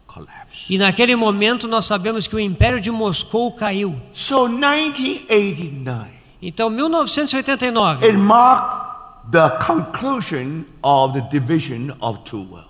collapsed. E naquele momento nós sabemos que o Império de Moscou caiu. So 1989, Então, 1989 it marked the conclusion of the division of two worlds.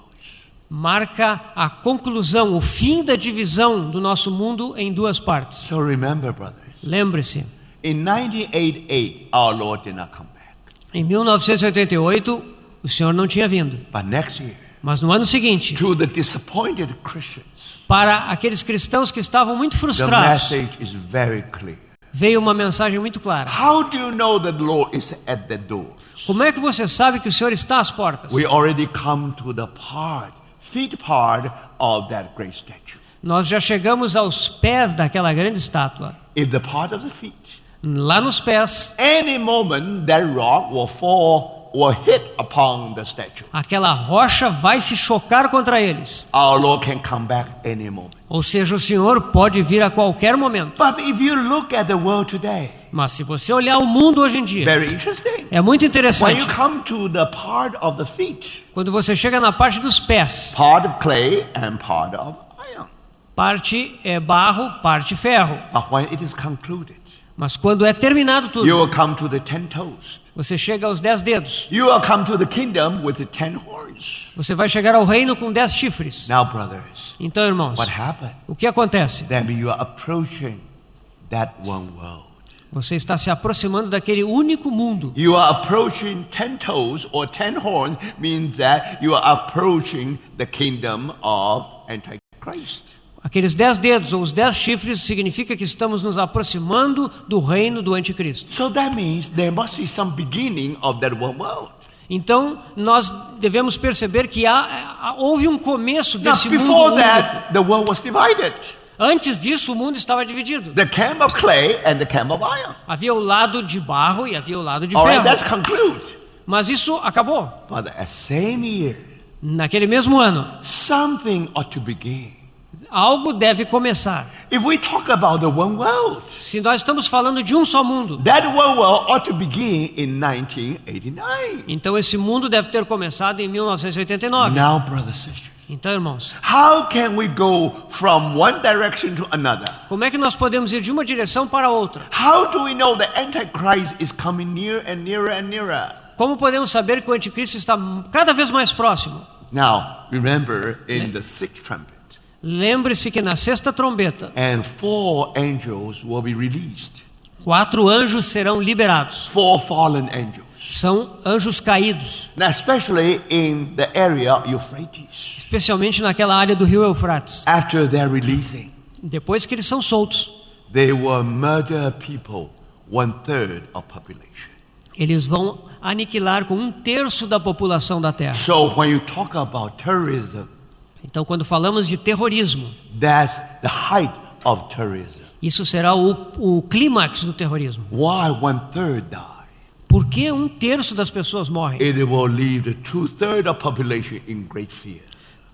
marca a conclusão, o fim da divisão do nosso mundo em duas partes. So remember, brothers, Lembre-se, in 1988, our Lord did not come back. em 1988 o Senhor não tinha vindo. But next year, Mas no ano seguinte, to the disappointed Christians, para aqueles cristãos que estavam muito the frustrados, message is very clear. veio uma mensagem muito clara. How do you know that the Lord is at the door? Como é que você sabe que o Senhor está às portas? We already come to the feet part of that great statue. Nós já chegamos aos pés daquela grande estátua. In the part of the feet. Lá nos pés. Any moment that rock will fall or hit upon the statue. Aquela rocha vai se chocar contra eles. Our Lord can come back any moment. Ou seja, o Senhor pode vir a qualquer momento. But if you look at the world today, mas se você olhar o mundo hoje em dia, very interesting. É muito interessante. When you come to the part of the feet, quando você chega na parte dos pés, part of clay and part of iron. Parte é barro, parte ferro. But when it is concluded, mas quando é terminado tudo, you will come to the 10 toes. Você chega aos 10 dedos. You will come to the kingdom with the 10 horns. Você vai chegar ao reino com 10 chifres. Now, brothers, então, irmãos, what happened? O que acontece? Then you are approaching that one world. Você está se aproximando daquele único mundo. You are approaching 10 toes or 10 horns means that you are approaching the kingdom of Antichrist. Aqueles 10 dedos ou os 10 chifres significa que estamos nos aproximando do reino do anticristo. So that means there must be some beginning of that one world. Então nós devemos perceber que houve um começo desse mundo. Before that, the world was divided. Antes disso, o mundo estava dividido. The camp of clay and the camp of iron. Havia o lado de barro e havia o lado de ferro. All right, that's conclude. Mas isso acabou. But at same year, naquele mesmo ano, something ought to begin. Algo deve começar. If we talk about the one world, se nós estamos falando de um só mundo, that one world ought to begin in 1989. Então esse mundo deve ter começado em 1989. Now, brothers and sisters, então, irmãos, how can we go from one direction to another? Como é que nós podemos ir de uma direção para outra? How do we know the Antichrist is coming near and nearer and nearer? Como podemos saber que o anticristo está cada vez mais próximo? Now, remember in the sixth trumpet. Lembre-se que na sexta trombeta, and 4 angels will be released. 4 anjos serão liberados. 4 fallen angels. São anjos caídos. Now, especially in the area Euphrates. Especialmente naquela área do rio Eufrates. After their releasing, depois que eles são soltos, they will murder people 1/3 of population. Eles vão aniquilar com 1/3 da população da Terra. So when you talk about terrorism, então, quando falamos de terrorismo, that's the height of terrorism. Isso será o clímax do terrorismo. Why 1/3 die? Por que 1/3 das pessoas morrem? It will leave the 2/3 of population in great fear.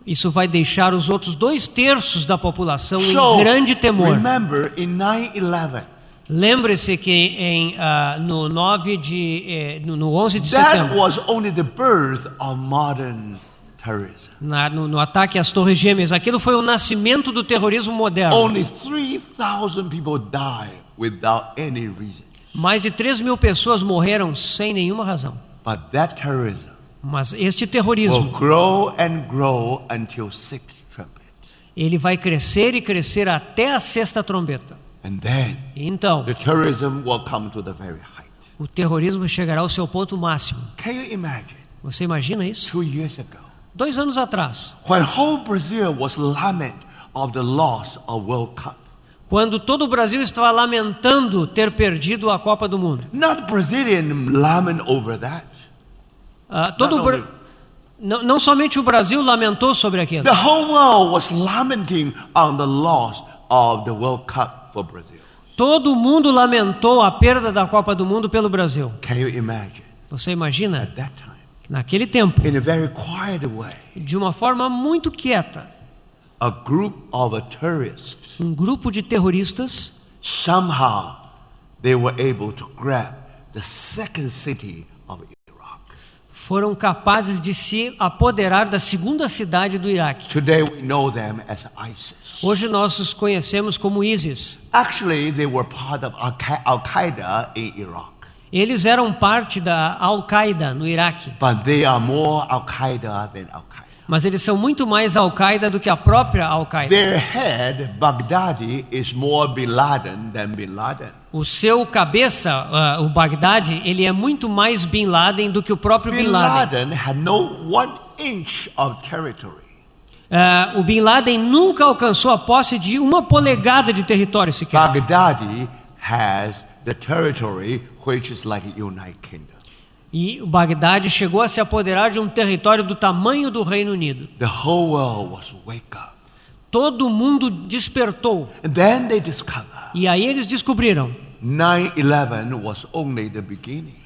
Isso vai deixar os outros 2/3 da população em grande temor. Remember, in 9/11. Lembre-se que no 11 de setembro. That was only the birth of modern terrorism. No ataque às Torres Gêmeas, aquilo foi o nascimento do terrorismo moderno. Only 3,000 people died without any reason. Mais de 3.000 pessoas morreram sem nenhuma razão. But that terrorism Mas este terrorismo will grow and grow until sixth trumpet. Ele vai crescer e crescer até a sexta trombeta. And then então, the terrorism will come to the very height. O terrorismo chegará ao seu ponto máximo. Can you imagine? Você imagina isso? 2 years ago. 2 anos atrás, when whole Brazil was lament of the loss of World Cup. Quando todo o Brasil estava lamentando ter perdido a Copa do Mundo. Not Brazilian lament over that. Não somente o Brasil lamentou sobre aquilo. The whole world was lamenting on the loss of the World Cup for Brazil. Todo mundo lamentou a perda da Copa do Mundo pelo Brasil. Can you imagine? Você imagina? At that time, naquele tempo, in a very quiet way, de uma forma muito quieta, a group of terrorists, grupo de terroristas, somehow they were able to grab the second city of Iraq. Foram capazes de se apoderar da segunda cidade do Iraque. Today we know them as ISIS. Hoje nós os conhecemos como ISIS. Actually, they were part of Al-Qaeda in Iraq. Eles eram parte da Al-Qaeda no Iraque. But they are more Al-Qaeda than Al-Qaeda. Mas eles são muito mais Al-Qaeda do que a própria Al-Qaeda. Their head, Baghdadi, is more Bin Laden than Bin Laden. O seu cabeça, o Baghdadi, ele é muito mais Bin Laden do que o próprio Bin Laden. Bin Laden had no 1 inch of territory. O Bin Laden nunca alcançou a posse de 1 polegada de território sequer. Baghdadi has the territory which is like a United Kingdom. E o Bagdade chegou a se apoderar de um território do tamanho do Reino Unido. The whole world was wake up. Todo mundo despertou. And then they discovered E aí eles descobriram. 9/11 was only the beginning.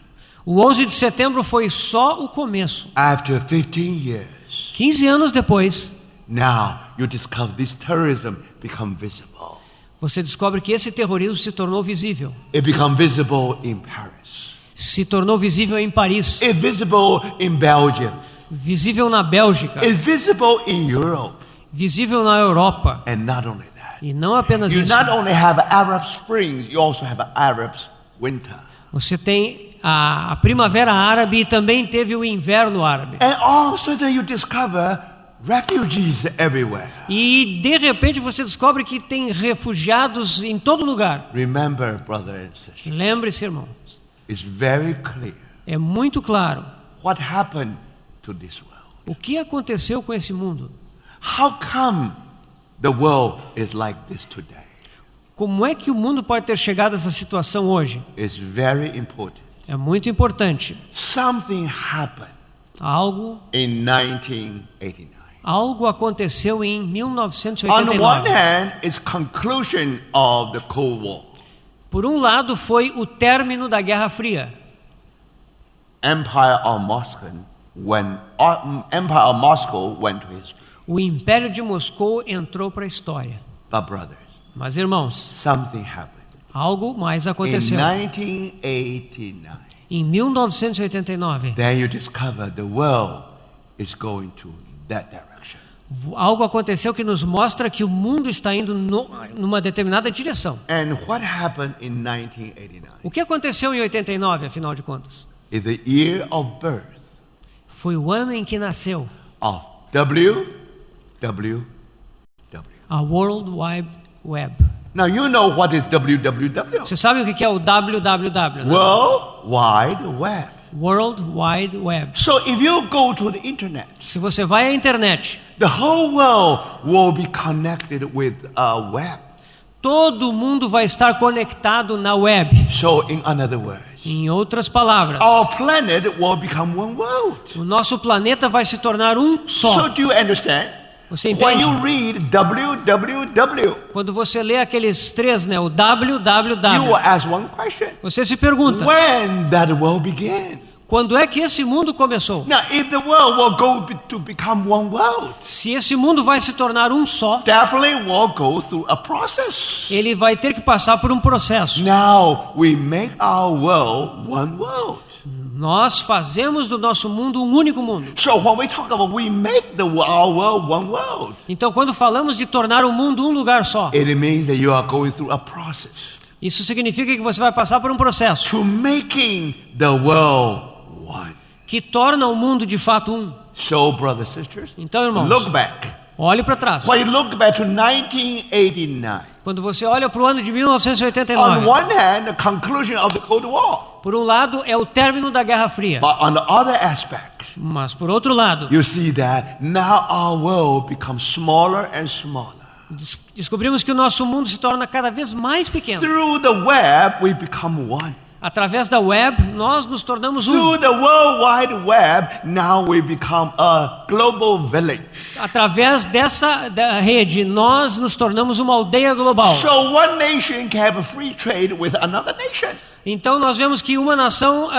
O 11 de setembro foi só o começo. After 15 years, 15 anos depois, now you discover this terrorism become visible. você descobre que esse terrorismo se tornou visível. It become visible in Paris. Se tornou visível em Paris. It's visible in Belgium. Visível na Bélgica. It's visible in Europe. Visível na Europa. And not only that. E não apenas You isso. not only have Arab Spring, you also have Arab winter. Você tem a primavera árabe e também teve o inverno árabe. And all of a sudden you discover refugees everywhere. E de repente você descobre que tem refugiados em todo lugar. Remember, brother and sister, Lembre-se, irmãos. it's very clear É muito claro what happened to this world. o que aconteceu com esse mundo. How come the world is like this today? Como é que o mundo pode ter chegado a essa situação hoje? It's very important. É muito importante. Something happened Algo in 1989. aconteceu em On one 1989. hand, it's conclusion of the Cold War. Por um lado, foi o término da Guerra Fria. Empire of Moscow went to history. O Império de Moscou entrou para a história. But brothers, Mas, irmãos, something happened. algo mais In aconteceu. 1989, Em 1989, then you discover the world is going to that direction. algo aconteceu que nos mostra que o mundo está indo numa determinada direção. And what happened in 1989 O que aconteceu em 89, afinal de contas? is the year of birth Foi o ano em que nasceu of WWW. a World Wide Web. Now you know what is WWW. Você sabe o que é o www, né? World Wide Web. World Wide Web. So if you go to the internet, Se você vai à internet, the whole world will be connected with a web. todo mundo vai estar conectado na web. So in other words, Em outras palavras, our planet will become one world. o nosso planeta vai se tornar um So só. do you understand? Você When entende? you read WWW, Quando você lê aqueles três, né, o you will www, ask one question. você se pergunta, When that world began? quando é que esse mundo começou? Now, if the world will go to become one world, Se esse mundo vai se tornar um só, definitely will go through a process. ele vai ter que passar por um processo. Now, we make our world one world. Nós fazemos do nosso mundo um único mundo. So when we talk about we make our world one world, Então, quando falamos de tornar o mundo um lugar só, it means that you are going through a process isso significa que você vai passar por um processo to making the world one. que torna o mundo de fato um. So, brothers and sisters, Então, irmãos, look back. olhe para trás. When you look back to 1989, Quando você olha para o ano de on 1989, one hand, the conclusion of the Cold War, por um lado é o término da Guerra Fria, but on the other aspect, mas por outro lado, you see that now our world becomes smaller and smaller. descobrimos que o nosso mundo se torna cada vez mais pequeno. Through the web, we become one. Através da web, nós nos tornamos um. Through the World Wide Web, now we become a global village. Através da rede, nós nos tornamos uma aldeia global. So one nation can have a free trade with another nation. Então nós vemos que uma nação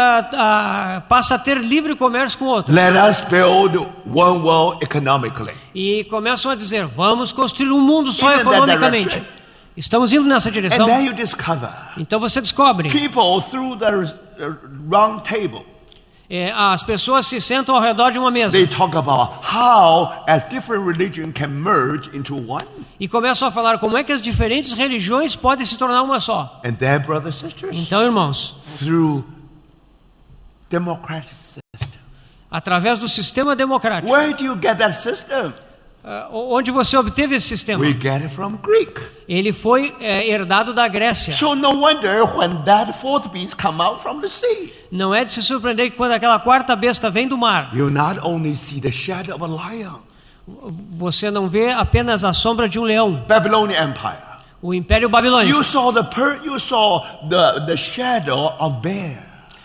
passa a ter livre comércio com outra. Let us build one world economically. E começam a dizer, vamos construir um mundo só In that economicamente. direction. Estamos indo nessa And direção. then you discover Então você descobre, people through the round table. as pessoas se sentam ao redor de uma mesa They talk about how as different religions can merge into one. e começam a falar como é que as diferentes religiões podem se tornar uma só. And then, brothers and sisters, Então, irmãos, through democratic system. através do sistema democrático, Where do you get that system? onde você obteve esse sistema? We get it from Greek. Ele foi herdado da Grécia. So no wonder when that fourth beast come out from the sea, Não é de se surpreender que quando aquela quarta besta vem do mar, you not only see the shadow of a lion, você não vê apenas a sombra de um leão. Babylonian Empire. O Império Babilônico. You saw the shadow of bear.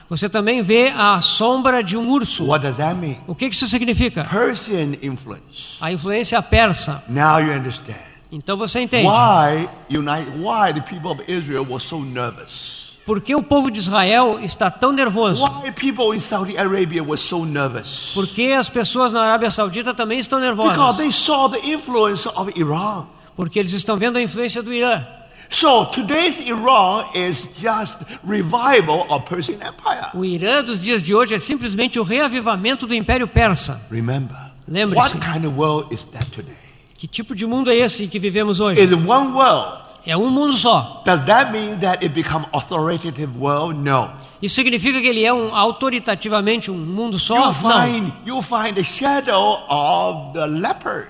Você também vê a sombra de um urso. What does that mean? O que isso significa? Persian influence. A influência persa. Now you understand. Então você entende. Why the people of Israel were so nervous? Por que o povo de Israel está tão nervoso? Why people in Saudi Arabia were so nervous? Por que as pessoas na Arábia Saudita também estão nervosas? Because they saw the influence of Iran. Porque eles estão vendo a influência do Irã. So today's Iran is just revival of Persian Empire. O Irã dos dias de hoje é simplesmente o reavivamento do Império Persa. Remember, Lembre-se. what kind of world is that today? Que tipo de mundo é esse que vivemos hoje? Is it one world? É um mundo só. Does that mean that it become authoritative world? No. Isso significa que ele é autoritativamente um mundo só? Não. You'll find the shadow of the leopard.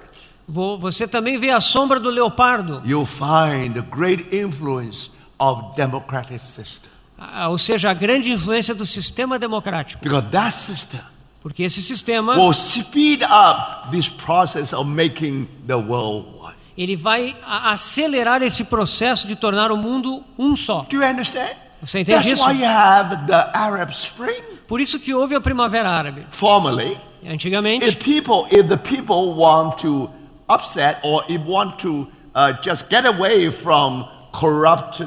Você também vê a sombra do leopardo. You'll find the great influence of democratic system. Ou seja, a grande influência do sistema democrático. Because that system Porque esse sistema will speed up this process of making the world one. Ele vai acelerar esse processo de tornar o mundo um só. Do you understand? Você entende That's isso? why you have the Arab Spring. Por isso que houve a Primavera Árabe. Formerly, Antigamente, if the people want to upset or if want to just get away from corrupt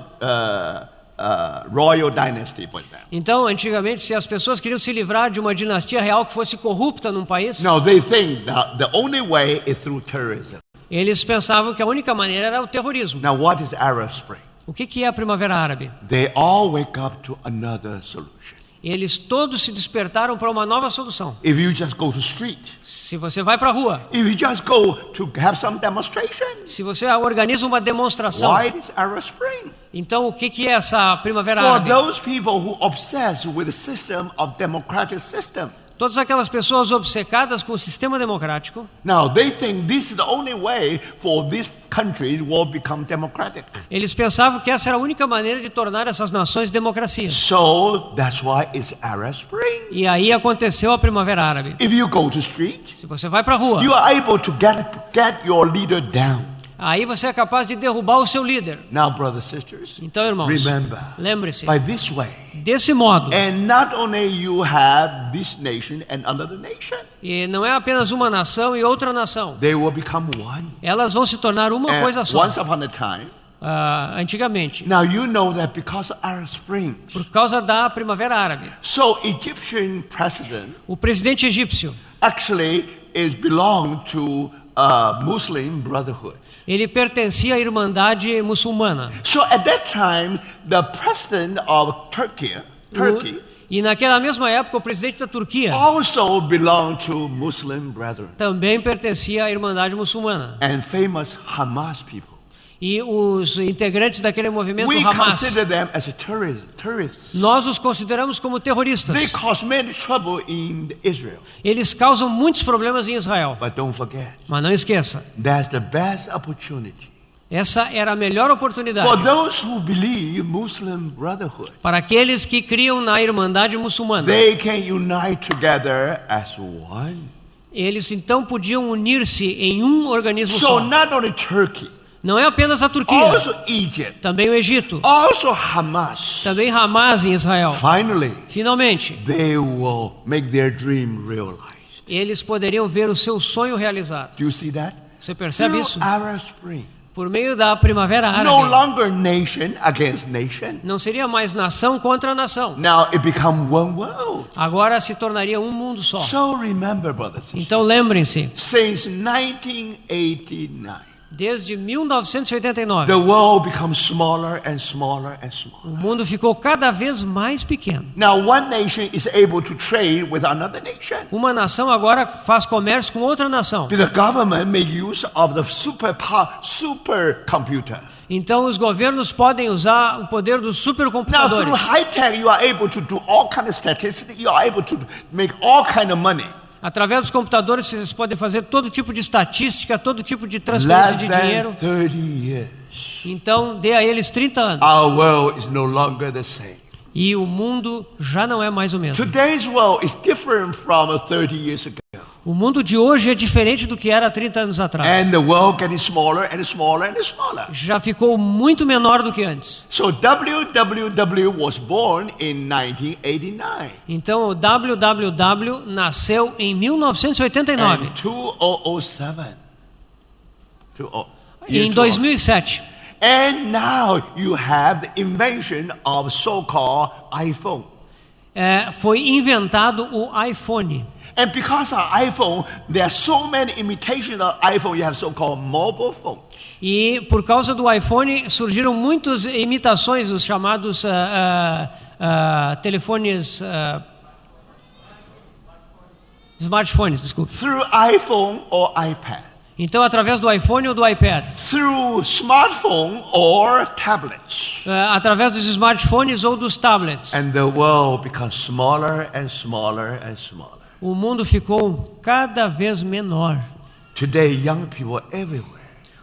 royal dynasty, for example. Então, antigamente, se as pessoas queriam se livrar de uma dinastia real que fosse corrupta num país, No, they think that the only way is through terrorism. eles pensavam que a única maneira era o terrorismo. Now, what is Arab Spring? O que é a Primavera Árabe? They all wake up to another solution. Eles todos se despertaram para uma nova solução. If you just go to street, Se você vai para a rua, if you just go to have some demonstration, se você organiza uma demonstração, why is Arab Spring? então o que é essa Primavera For Árabe? those people who obsess with the system of democratic system. Todas aquelas pessoas obcecadas com o sistema democrático, Now they think this is the only way for these countries will become democratic. eles pensavam que essa era a única maneira de tornar essas nações democracias. So that's why it's Arab Spring. E aí aconteceu a Primavera Árabe. If you go to street, Se você vai para a rua, you are able to get your leader down. aí você é capaz de derrubar o seu líder. Now, brothers and sisters, Então, irmãos, remember, lembre-se, by this way, desse modo, and not only you have this nation and another nation, e não é apenas uma nação e outra nação, they will become one. elas vão se tornar uma And coisa só. once upon a time, Antigamente, now you know that because of Arab Spring, por causa da Primavera Árabe, so Egyptian president o presidente egípcio, actually belong to Muslim Brotherhood. ele pertencia à Irmandade Muçulmana. So at that time, the president of Turkey E naquela mesma época, o presidente da Turquia also belonged to Muslim Brethren também pertencia à Irmandade Muçulmana. and famous Hamas people. E os integrantes daquele movimento We Hamas, consider them as terrorists. nós os consideramos como terroristas. They cause many trouble in Israel. Eles causam muitos problemas em Israel. But don't forget, Mas não esqueça, that's the best opportunity essa era a melhor oportunidade for those who believe Muslim Brotherhood. para aqueles que criam na Irmandade Muçulmana. They can unite together as one. Eles então podiam unir-se em um organismo So só. not only Turkey, Não é apenas a Turquia, also Egypt, também o Egito, also Hamas. também Hamas em Israel. Finally, Finalmente, they will make their dream realized. eles poderiam ver o seu sonho realizado. Do you see that? Você percebe Through isso? Arab Spring. Por meio da Primavera No Árabe. longer nation against nation. Não seria mais nação contra nação. Now it become one world. Agora se tornaria um mundo só. So remember, brothers and sisters, Então lembrem-se, since 1989, desde 1989, the world becomes smaller and smaller and o smaller. mundo ficou cada vez mais pequeno. Now one nation is able to trade with another nation. Uma nação agora faz comércio com outra nação. The government make use of the supercomputer. Então os governos podem usar o poder dos Now supercomputadores. through high tech, you are able to do all kind of statistics. You are able to make all kind of money. Através dos computadores vocês podem fazer todo tipo de estatística, todo tipo de transferência Less de than dinheiro. 30 years, Então dê a eles 30 anos. our world is no longer the same. E o mundo já não é mais o mesmo. Today's world is different from 30 years ago. O mundo de hoje é diferente do que era 30 anos atrás. And the world getting smaller and smaller and smaller. Já ficou muito menor do que antes. So WWW was born in 1989. Então o WWW nasceu em 1989. And 2007. Em 2007. And now you have the invention of so-called iPhone. Foi inventado o iPhone. And because of iPhone, there are so many imitations of iPhone. You have so-called mobile phones. E por causa do iPhone surgiram muitas imitações dos chamados telefones, smartphones, desculpe. Through iPhone or iPad. Então, através do iPhone ou do iPad? Through smartphone or tablets. Através dos smartphones ou dos tablets. And the world becomes smaller and smaller and smaller. O mundo ficou cada vez menor. Today, young people everywhere.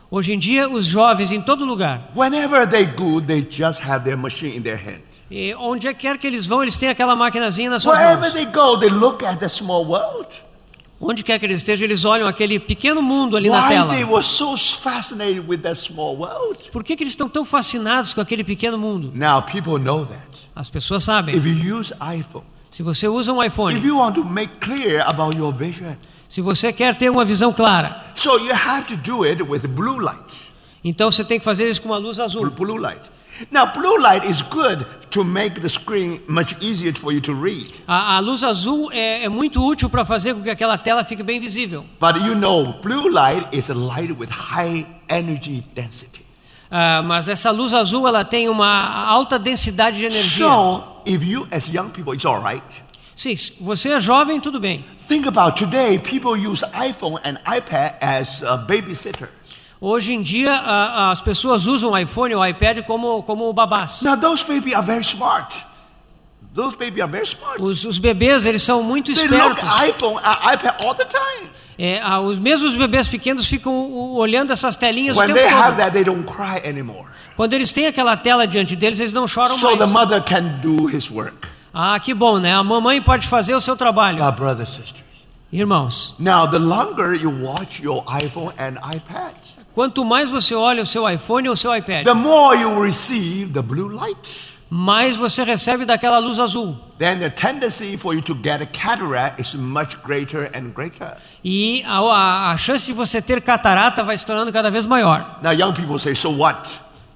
Hoje em dia, os jovens em todo lugar. Whenever they go, they just have their machine in their hand. E onde quer que eles vão, eles têm aquela maquinazinha nas suas Wherever mãos. they go, they look at the small world. Onde quer que eles estejam, eles olham aquele pequeno mundo ali na Why tela. they were so fascinated with that small world? Por que eles estão tão fascinados com aquele pequeno mundo? Now people know that. As pessoas sabem. If you use iPhone, Se você usa um if iPhone, you want to make clear about your vision, se você quer ter uma visão clara, so you have to do it with blue light. então você tem que fazer isso com uma luz azul. Blue light. Now blue light is good to make the screen much easier for you to read. A luz azul é muito útil para fazer com que aquela tela fique bem visível. But you know, blue light is a light with high energy density. Mas essa luz azul ela tem uma alta densidade de energia. So if you as young people, it's all right. Sim, se você é jovem, tudo bem. Think about today, people use iPhone and iPad as a babysitter. Hoje em dia, as pessoas usam o iPhone ou o iPad como babás. Now those babies are very smart. Those babies are very smart. Os bebês, eles são muito They look espertos. at iPhone and iPad all the time. Os mesmos bebês pequenos ficam olhando essas telinhas o When tempo they have todo. that, they don't cry anymore. Quando eles têm aquela tela diante deles, eles não choram So the mais. mother can do his work. Que bom, né? A mamãe pode fazer o seu trabalho. Our brothers, sisters. Irmãos, Now, the longer you watch your iPhone and iPad, quanto mais você olha o seu iPhone ou o seu iPad, the more you receive the blue light. mais você recebe daquela luz azul. Then the tendency for you to get a cataract is much greater and greater. E a chance de você ter catarata vai se tornando cada vez maior. Now, young people say, so what?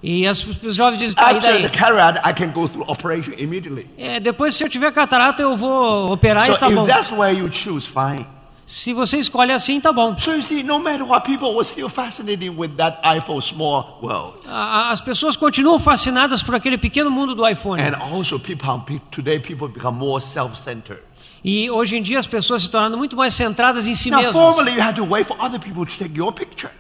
E os jovens dizem, e After daí? the cataract, I can go through operation immediately. Depois, se eu tiver catarata, eu vou operar So e tá bom. if that's where you choose, fine. Se você escolhe assim, tá bom. So you see, no matter what, people were still fascinated with that iPhone small world. As pessoas continuam fascinadas por aquele pequeno mundo do iPhone. And also today people become more self-centered. E hoje em dia as pessoas se tornam muito mais centradas em si Now, mesmas. formerly you had to wait for other people to take your picture.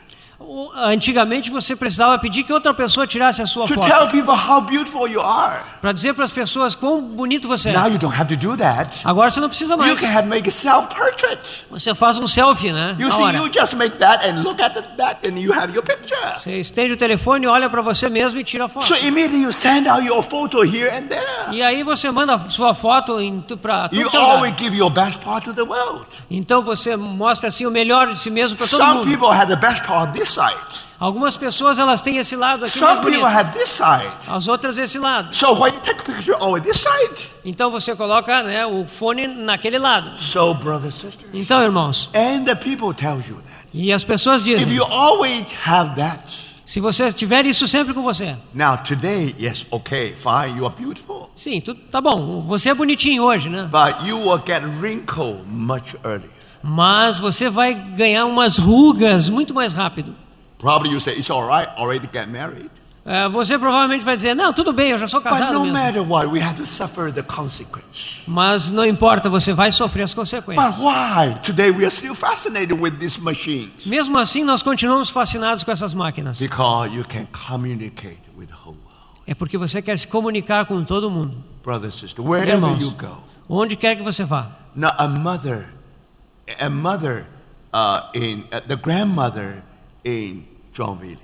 Antigamente você precisava pedir que outra pessoa tirasse a sua To foto. tell people how beautiful you are. Para dizer para as pessoas quão bonito você Now é. you don't have to do that. Agora você não precisa You mais. can make a self-portrait. Você faz um selfie, né? You Na see, hora. you just make that and look at that and you have your picture. Você estende o telefone, olha para você mesmo e tira a foto. So immediately you send out your photo here and there. E aí você manda a sua foto para You todo que é lugar. always give your best part to the world. Então você mostra assim o melhor de si mesmo para todo Some mundo. people have the best part this side. Algumas pessoas elas têm esse lado aqui mais Some people bonito. have this side. As outras esse lado. So when you take a picture over this side. Então você coloca, né, o fone naquele lado. So brothers, sisters. Então, irmãos, And the people tells you that. e as pessoas If dizem, you always have that. se você tiver isso sempre com você. Now today, yes, okay, fine, you are beautiful. Sim, tudo tá bom. Você é bonitinho hoje, né? But you will get wrinkled much earlier. Mas você vai ganhar umas rugas muito mais rápido. Probably you say, it's all right, already get married. Você provavelmente vai dizer, não, tudo bem, eu já sou But casado no mesmo. matter what, we have to suffer the consequence. Mas não importa, você vai sofrer as But consequências. why? Today we are still fascinated with these machines. Mesmo assim, nós continuamos fascinados com essas máquinas. Because you can communicate with the whole world. É porque você quer se comunicar com todo mundo. Brother, sister, wherever Irmãos, you go. onde quer que você vá. Now the grandmother in Joinville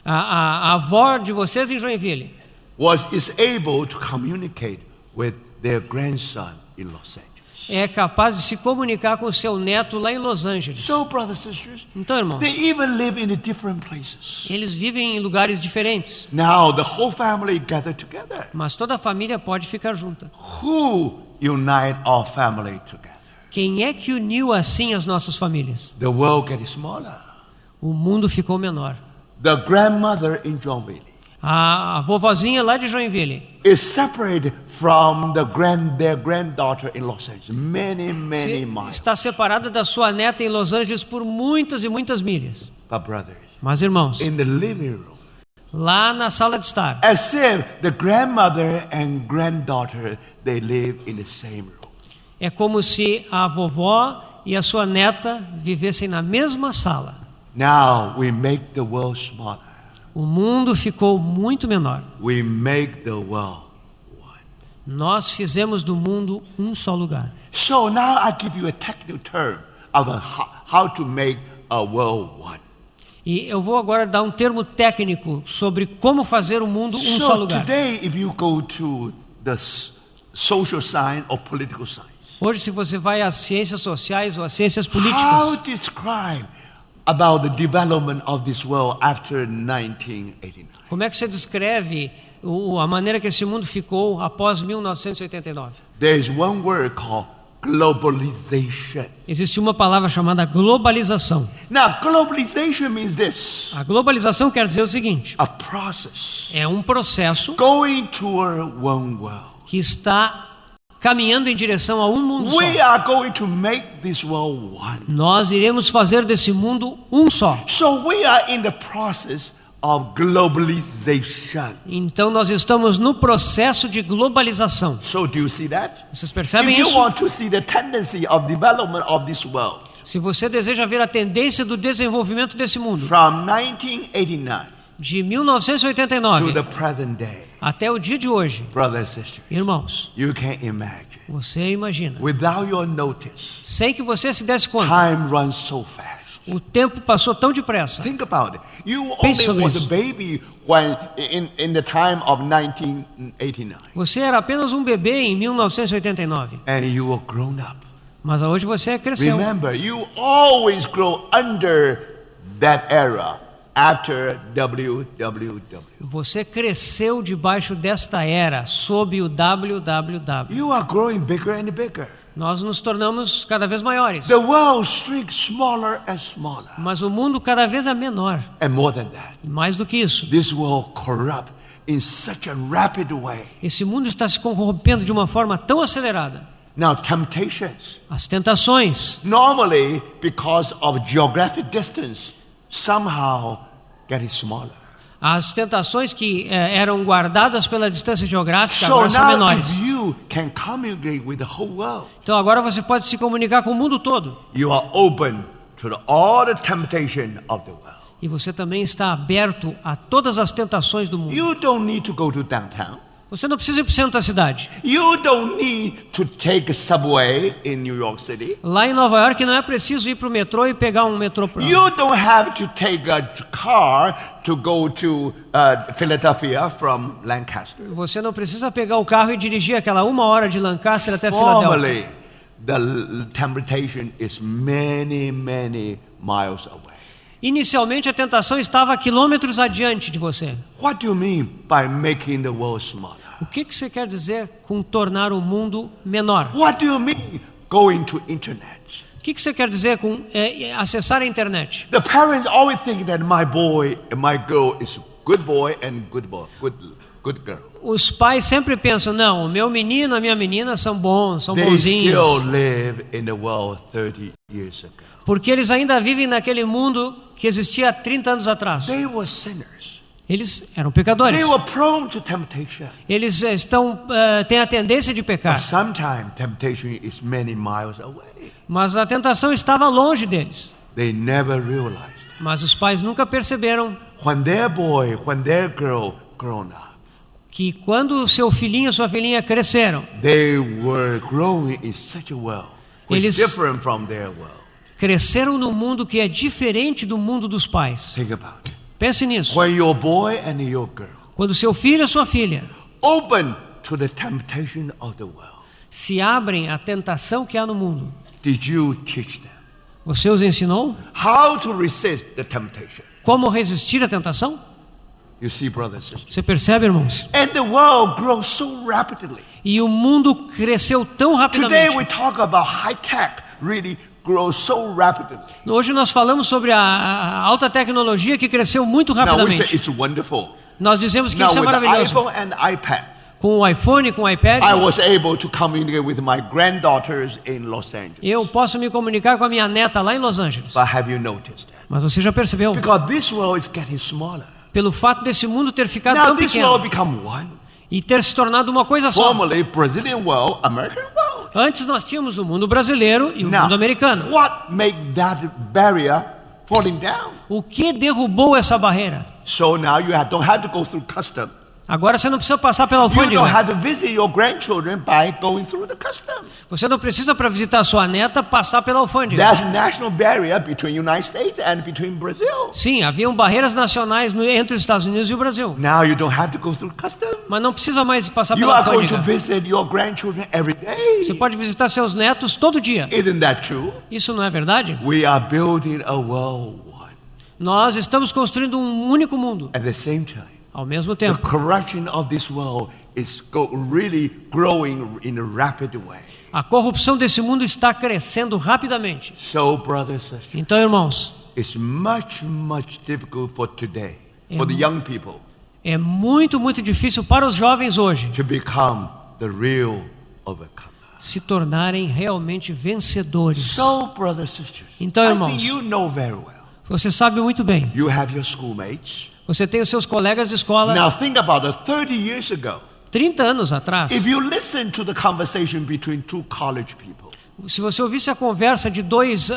A avó de vocês em Joinville is able to communicate with their grandson in Los Angeles. é capaz de se comunicar com seu neto lá em Los Angeles. So, brothers and sisters, Então, irmãos, they even live in different places. eles vivem em lugares diferentes, Now, the whole family gather together. mas toda a família pode ficar junta. Who unite our family together? Quem é que uniu assim as nossas famílias? The world gets smaller. O mundo ficou menor. The grandmother in Joinville A vovozinha lá de Joinville is separated from their granddaughter in Los Angeles, many miles. está separada da sua neta em Los Angeles por muitas e muitas milhas. But brothers, Mas, irmãos, in the living room, lá na sala de estar, as if the grandmother and granddaughter, they live in the same room. é como se a vovó e a sua neta vivessem na mesma sala. Now we make the world smaller. O mundo ficou muito menor. We make the world one. Nós fizemos do mundo um só lugar. So now I give you a technical term of how to make a world one. E eu vou agora dar um termo técnico sobre como fazer o mundo um só So lugar. today, if you go to the social science or political science, Hoje, se você vai às ciências sociais ou às ciências how políticas, describe about the development of this world after 1989? como é que você descreve a maneira que esse mundo ficou após 1989? There is one word called globalization. Existe uma palavra chamada globalização. Now, globalization means this: A globalização quer dizer o seguinte: a process é um processo going toward one world. que está caminhando em direção a um mundo só. We are going to make this world one. Nós iremos fazer desse mundo um só. So we are in the process of globalization. Então nós estamos no processo de globalização. So do you see that? Vocês percebem If you isso? want to see the tendency of development of this world Se você deseja ver a tendência do desenvolvimento desse mundo, from 1989 de to 1989 the present day, até o dia de hoje, brothers and sisters, irmãos, you can imagine. você imagina, Without your notice, sem que você se desse conta, time runs so fast. o tempo passou tão depressa. Think about it. You Pense only sobre was a isso. baby when in the time of 1989, Você era apenas um bebê em 1989, and you were grown up. mas hoje você cresceu. Remember, you always grow under that era after WWW. Você cresceu debaixo desta era, sob o WWW. You are growing bigger and bigger. Nós nos tornamos cada vez maiores, The world shrinks smaller and smaller. mas o mundo cada vez é menor. And more than that, E mais do que isso, this world corrupt in such a rapid way. esse mundo está se corrompendo de uma forma tão acelerada. Now, temptations, As tentações, normally because of geographic distance, somehow getting smaller. as tentações que eram guardadas pela distância geográfica, So agora são now menores. if you can communicate with the whole world, Então agora você pode se comunicar com o mundo todo. you are open to all the temptation of the world. E você também está aberto a todas as tentações do mundo. You don't need to go to downtown. Você não precisa ir para o centro da cidade. You don't need to take a subway in New York City. Lá em Nova York não é preciso ir para o metrô e pegar um metrô próprio. You don't have to take a car to go to Philadelphia from Lancaster. Você não precisa pegar o carro e dirigir aquela 1 hora de Lancaster até Filadélfia. Formally, the temptation is many miles away. Inicialmente a tentação estava a quilômetros adiante de você. What do you mean by making the world smaller? O que você quer dizer com tornar o mundo menor? What do you mean going to internet? O que você quer dizer com acessar a internet? The parents always think that my boy and my girl is good boy and good girl. Os pais sempre pensam, não, o meu menino, a minha menina são bons, são They bonzinhos. still live in the world 30 years ago. Porque eles ainda vivem naquele mundo que existia há 30 anos atrás. They were sinners. Eles eram pecadores. They were prone to temptation. Eles têm a tendência de But pecar. sometimes temptation is many miles away. Mas a tentação estava longe deles. They never realized. Mas os pais nunca perceberam When their boy, when their girl grown up, que quando o seu filhinho, sua filhinha cresceram, they were growing in such a world which is Eles- different from their world. cresceram num mundo que é diferente do mundo dos pais. Think about it. Pense nisso. When your boy and your girl Quando seu filho ou sua filha open to the temptation of the world, se abrem à tentação que há no mundo. Did you teach them Você os ensinou how to resist the temptation? como resistir à tentação? You see, brothers and sisters. Você percebe, irmãos? And the world grows so rapidly. E o mundo cresceu tão Today we rapidamente. talk about high tech really grows so rapidly. Hoje nós falamos sobre a alta tecnologia que cresceu muito Now we say rapidamente. it's wonderful. Nós dizemos que Now isso é with the maravilhoso. iPhone and iPad, Com o iPhone, com o iPad, I was able to communicate with my granddaughters in Los Angeles. eu posso me comunicar com a minha neta lá em Los Angeles. But have you noticed? Mas você já percebeu? Because this world is getting smaller. Pelo fato desse mundo ter ficado Now tão this pequeno world become one. e ter se tornado uma coisa só. Formerly Brazilian world, American world. Antes nós tínhamos o mundo brasileiro e o Now, mundo americano. what make that barrier falling down? O que derrubou essa barreira? So now you don't have to go through custom. Agora você não precisa passar pela You don't alfândega. have to visit your grandchildren by going through the custom. Você não precisa, para visitar a sua neta, passar pela alfândega. There's a national barrier between United States and between Brazil. Sim, haviam barreiras nacionais entre os Estados Unidos e o Brasil. Now you don't have to go through custom. Mas não precisa mais passar You pela are going to alfândega. visit your grandchildren every day. Você pode visitar seus netos todo dia. Isn't that true? Isso não é verdade? We are building a world one. Nós estamos construindo um único mundo. At the same time, Ao mesmo the tempo, corruption of this world is really growing in a rapid way. a corrupção desse mundo está crescendo rapidamente. So, brothers and sisters, Então, irmãos, it's much difficult for today, for the young people, é muito difícil para os jovens hoje to become the real overcomer. se tornarem realmente vencedores. So, brothers and sisters, Então, I irmãos, think you know very well. você sabe muito bem. You have your schoolmates. Você tem os seus colegas de escola. Now think about it, 30 years ago. 30 anos atrás, If you listen to the conversation between two college people, se você ouvisse a conversa de dois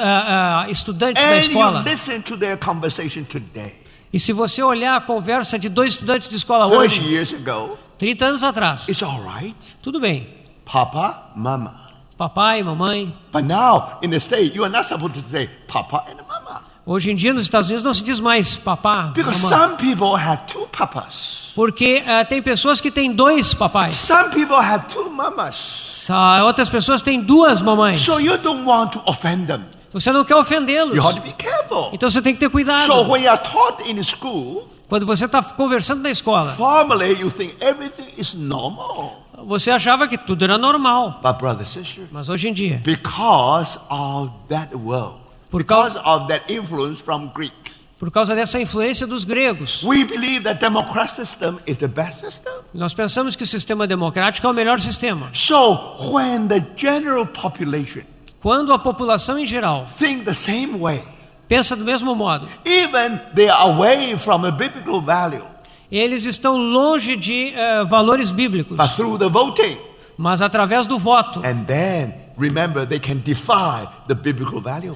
estudantes da and you escola, listen to their conversation today, e se você olhar a conversa de dois estudantes de escola 30 hoje, years ago, 30 anos atrás, it's all right. tudo bem. Papa, mama. Papai, mamãe. But now, in the state, you are not supposed to say Papa and Mama. Hoje em dia, nos Estados Unidos, não se diz mais papá, Because mamãe. some people have two papas. Porque tem pessoas que têm dois papais. Some people have two mamas. Outras pessoas têm duas mamães. So you don't want to offend them. Você não quer ofendê-los. You have to be careful. Então você tem que ter cuidado. So when you are taught in school, Quando você está conversando na escola, formerly you think everything is normal. você achava que tudo era normal. But brother, sister, Mas hoje em dia, because of that world, Por because of that influence from Greeks, por causa dessa influência dos gregos, we believe that democratic system is the best system. nós pensamos que o sistema democrático é o melhor sistema. So when the general population Quando a população em geral think the same way, pensa do mesmo modo, even they are away from a biblical value, eles estão longe de valores bíblicos, but through the voting, mas através do voto. and then remember they can defy the biblical value.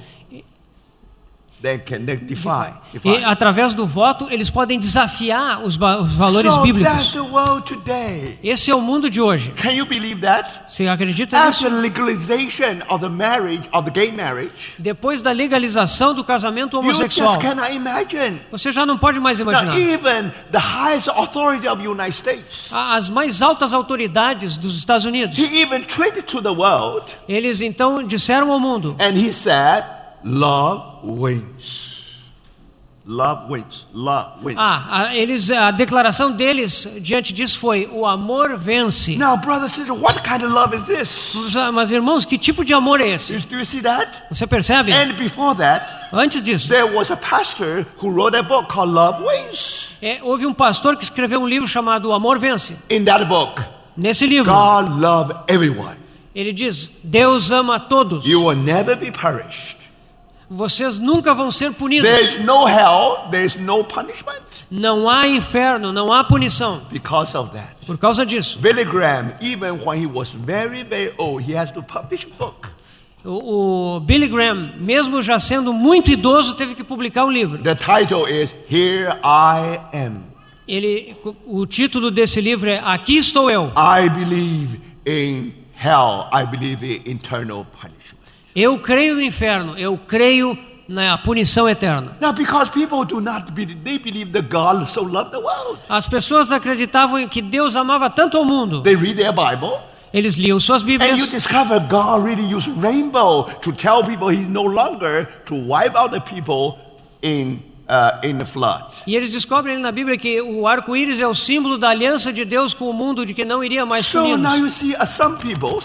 They defy. E através do voto, eles podem desafiar os valores So that's bíblicos. the world today. Esse é o mundo de hoje. Can you believe that? Você acredita nisso? After legalization of the marriage, of the gay marriage, Depois da legalização do casamento you homossexual, just cannot imagine. você já não pode mais Now, imaginar. even the highest authority of the United States, As mais altas autoridades dos Estados Unidos, he even tweeted to the world, eles então disseram ao mundo: and he said, "Love wins. Love wins. Love wins." a declaração deles diante disso foi: o amor vence. Now, brother, sister, what kind of love is this? Mas irmãos, que tipo de amor é esse? Do you see that? Você percebe? And before that, Antes disso, there was a pastor who wrote a book called Love Wins. houve um pastor que escreveu um livro chamado O Amor Vence. In that book, Nesse livro, God loved everyone. ele diz: Deus ama a todos. You will never be perished. Vocês nunca vão ser punidos. There's no hell, there's no punishment Não há inferno, não há punição. because of that. Por causa disso, Billy Graham, even when he was very old, he has to publish a book. o Billy Graham, mesmo já sendo muito idoso, teve que publicar um livro. The title is Here I Am. O título desse livro é Aqui Estou Eu. I believe in hell. I believe in eternal punishment. Eu creio no inferno, eu creio na punição eterna. Now, because people do not believe, they believe that God so loved the world. As pessoas acreditavam que Deus amava tanto ao mundo. They read their Bible, Eles liam suas And you Bíblias. discover God really used rainbow to tell people He's no longer to wipe out the people in the flood. E eles descobrem na Bíblia que o arco-íris é o símbolo da aliança de Deus com o mundo, de que não iria mais So now puni-los. you see some people,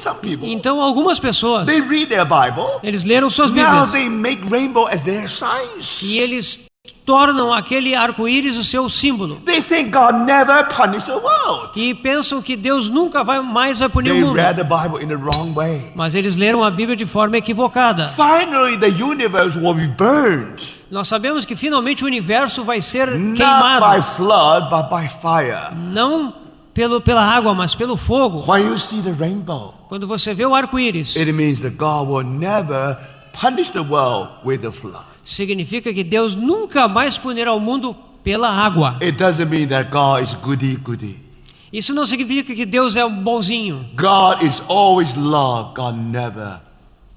Então algumas pessoas, they read their Bible. eles leram suas Now Bíblias they make rainbow as their signs. e eles tornam aquele arco-íris o seu símbolo. They think God never punished the world. E pensam que Deus nunca mais vai punir o They mundo. read the Bible in the wrong way. Mas eles leram a Bíblia de forma equivocada. Finally, the universe will be burned. Nós sabemos que finalmente o universo vai ser Not by queimado. flood, but by fire. Não pela água, mas pelo fogo. When you see the rainbow, Quando você vê o arco-íris, it means that God will never punish the world with the flood. significa que Deus nunca mais punirá o mundo pela água. It doesn't mean that God is goody. Isso não significa que Deus é um bonzinho, God is always love. God never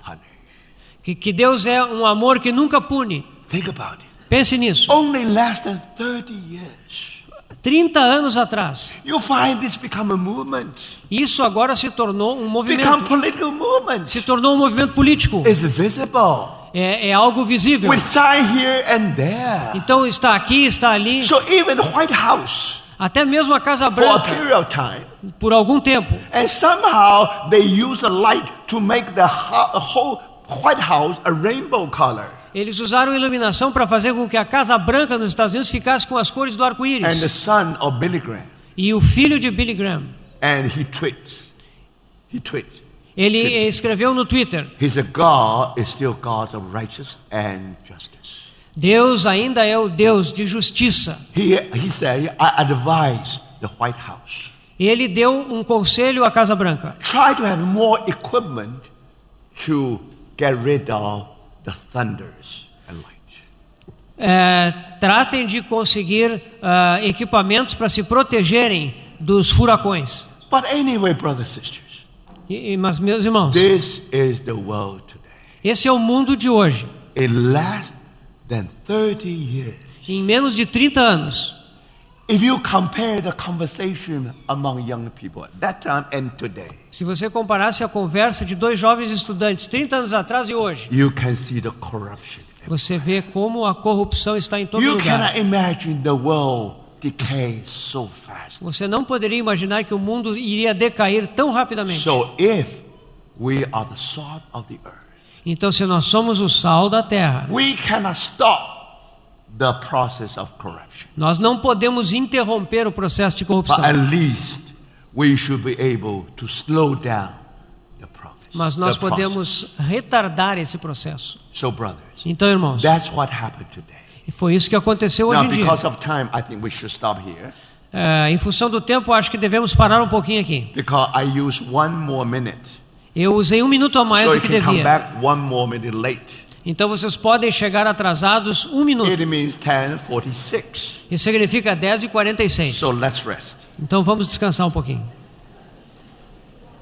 punish. que Deus é um amor que nunca pune. Think about it. Pense nisso. Only less than 30 years. 30 anos atrás, You find this become a movement. isso agora se tornou um Become movimento. political movement. Se tornou um movimento político. It's visible. É algo visível. With sign here and there. Então está aqui, está ali. So even the White House, Até mesmo a Casa for a Branca, period of time, por algum tempo, and somehow they use the light to make the whole White House a rainbow color. eles usaram iluminação para fazer com que a Casa Branca nos Estados Unidos ficasse com as cores do And the arco-íris. son of Billy Graham, E o filho de Billy Graham, and he tweet. ele escreveu no Twitter: He said, God is still God of righteousness and justice. Deus ainda é o Deus de justiça. He said, I advise the White House. Ele deu um conselho à Casa Branca: Try to have more equipment to get rid of the thunders and light. tratem de conseguir equipamentos para se protegerem dos furacões. But anyway, brothers and sisters, Mas, meus irmãos, this is the world today. esse é o mundo de hoje. In less than 30 years, Em menos de 30 anos, if you compare the conversation among young people at that time and today, se você comparasse a conversa de dois jovens estudantes 30 anos atrás e hoje, you can see the corruption. você vê como a corrupção está em todo You lugar. cannot imagine the world decay so fast. Você não poderia imaginar que o mundo iria decair tão rapidamente. So if we are the salt of the earth, Então, se nós somos o sal da terra, we cannot stop the process of corruption. nós não podemos interromper o processo de corrupção. But at least we should be able to slow down the process. Mas nós the process. podemos retardar esse processo. So brothers, Então, irmãos, that's what happened today. e foi isso que aconteceu hoje Now, em dia. because of time, I think we should stop here. Em função do tempo, acho que devemos parar um pouquinho aqui. Because I used 1 more minute. Eu usei 1 minuto a mais So do you que can come devia. back 1 more minute late. Então vocês podem chegar atrasados 1 minuto. It means 10:46. Isso significa 10h46. So let's rest. Então vamos descansar um pouquinho.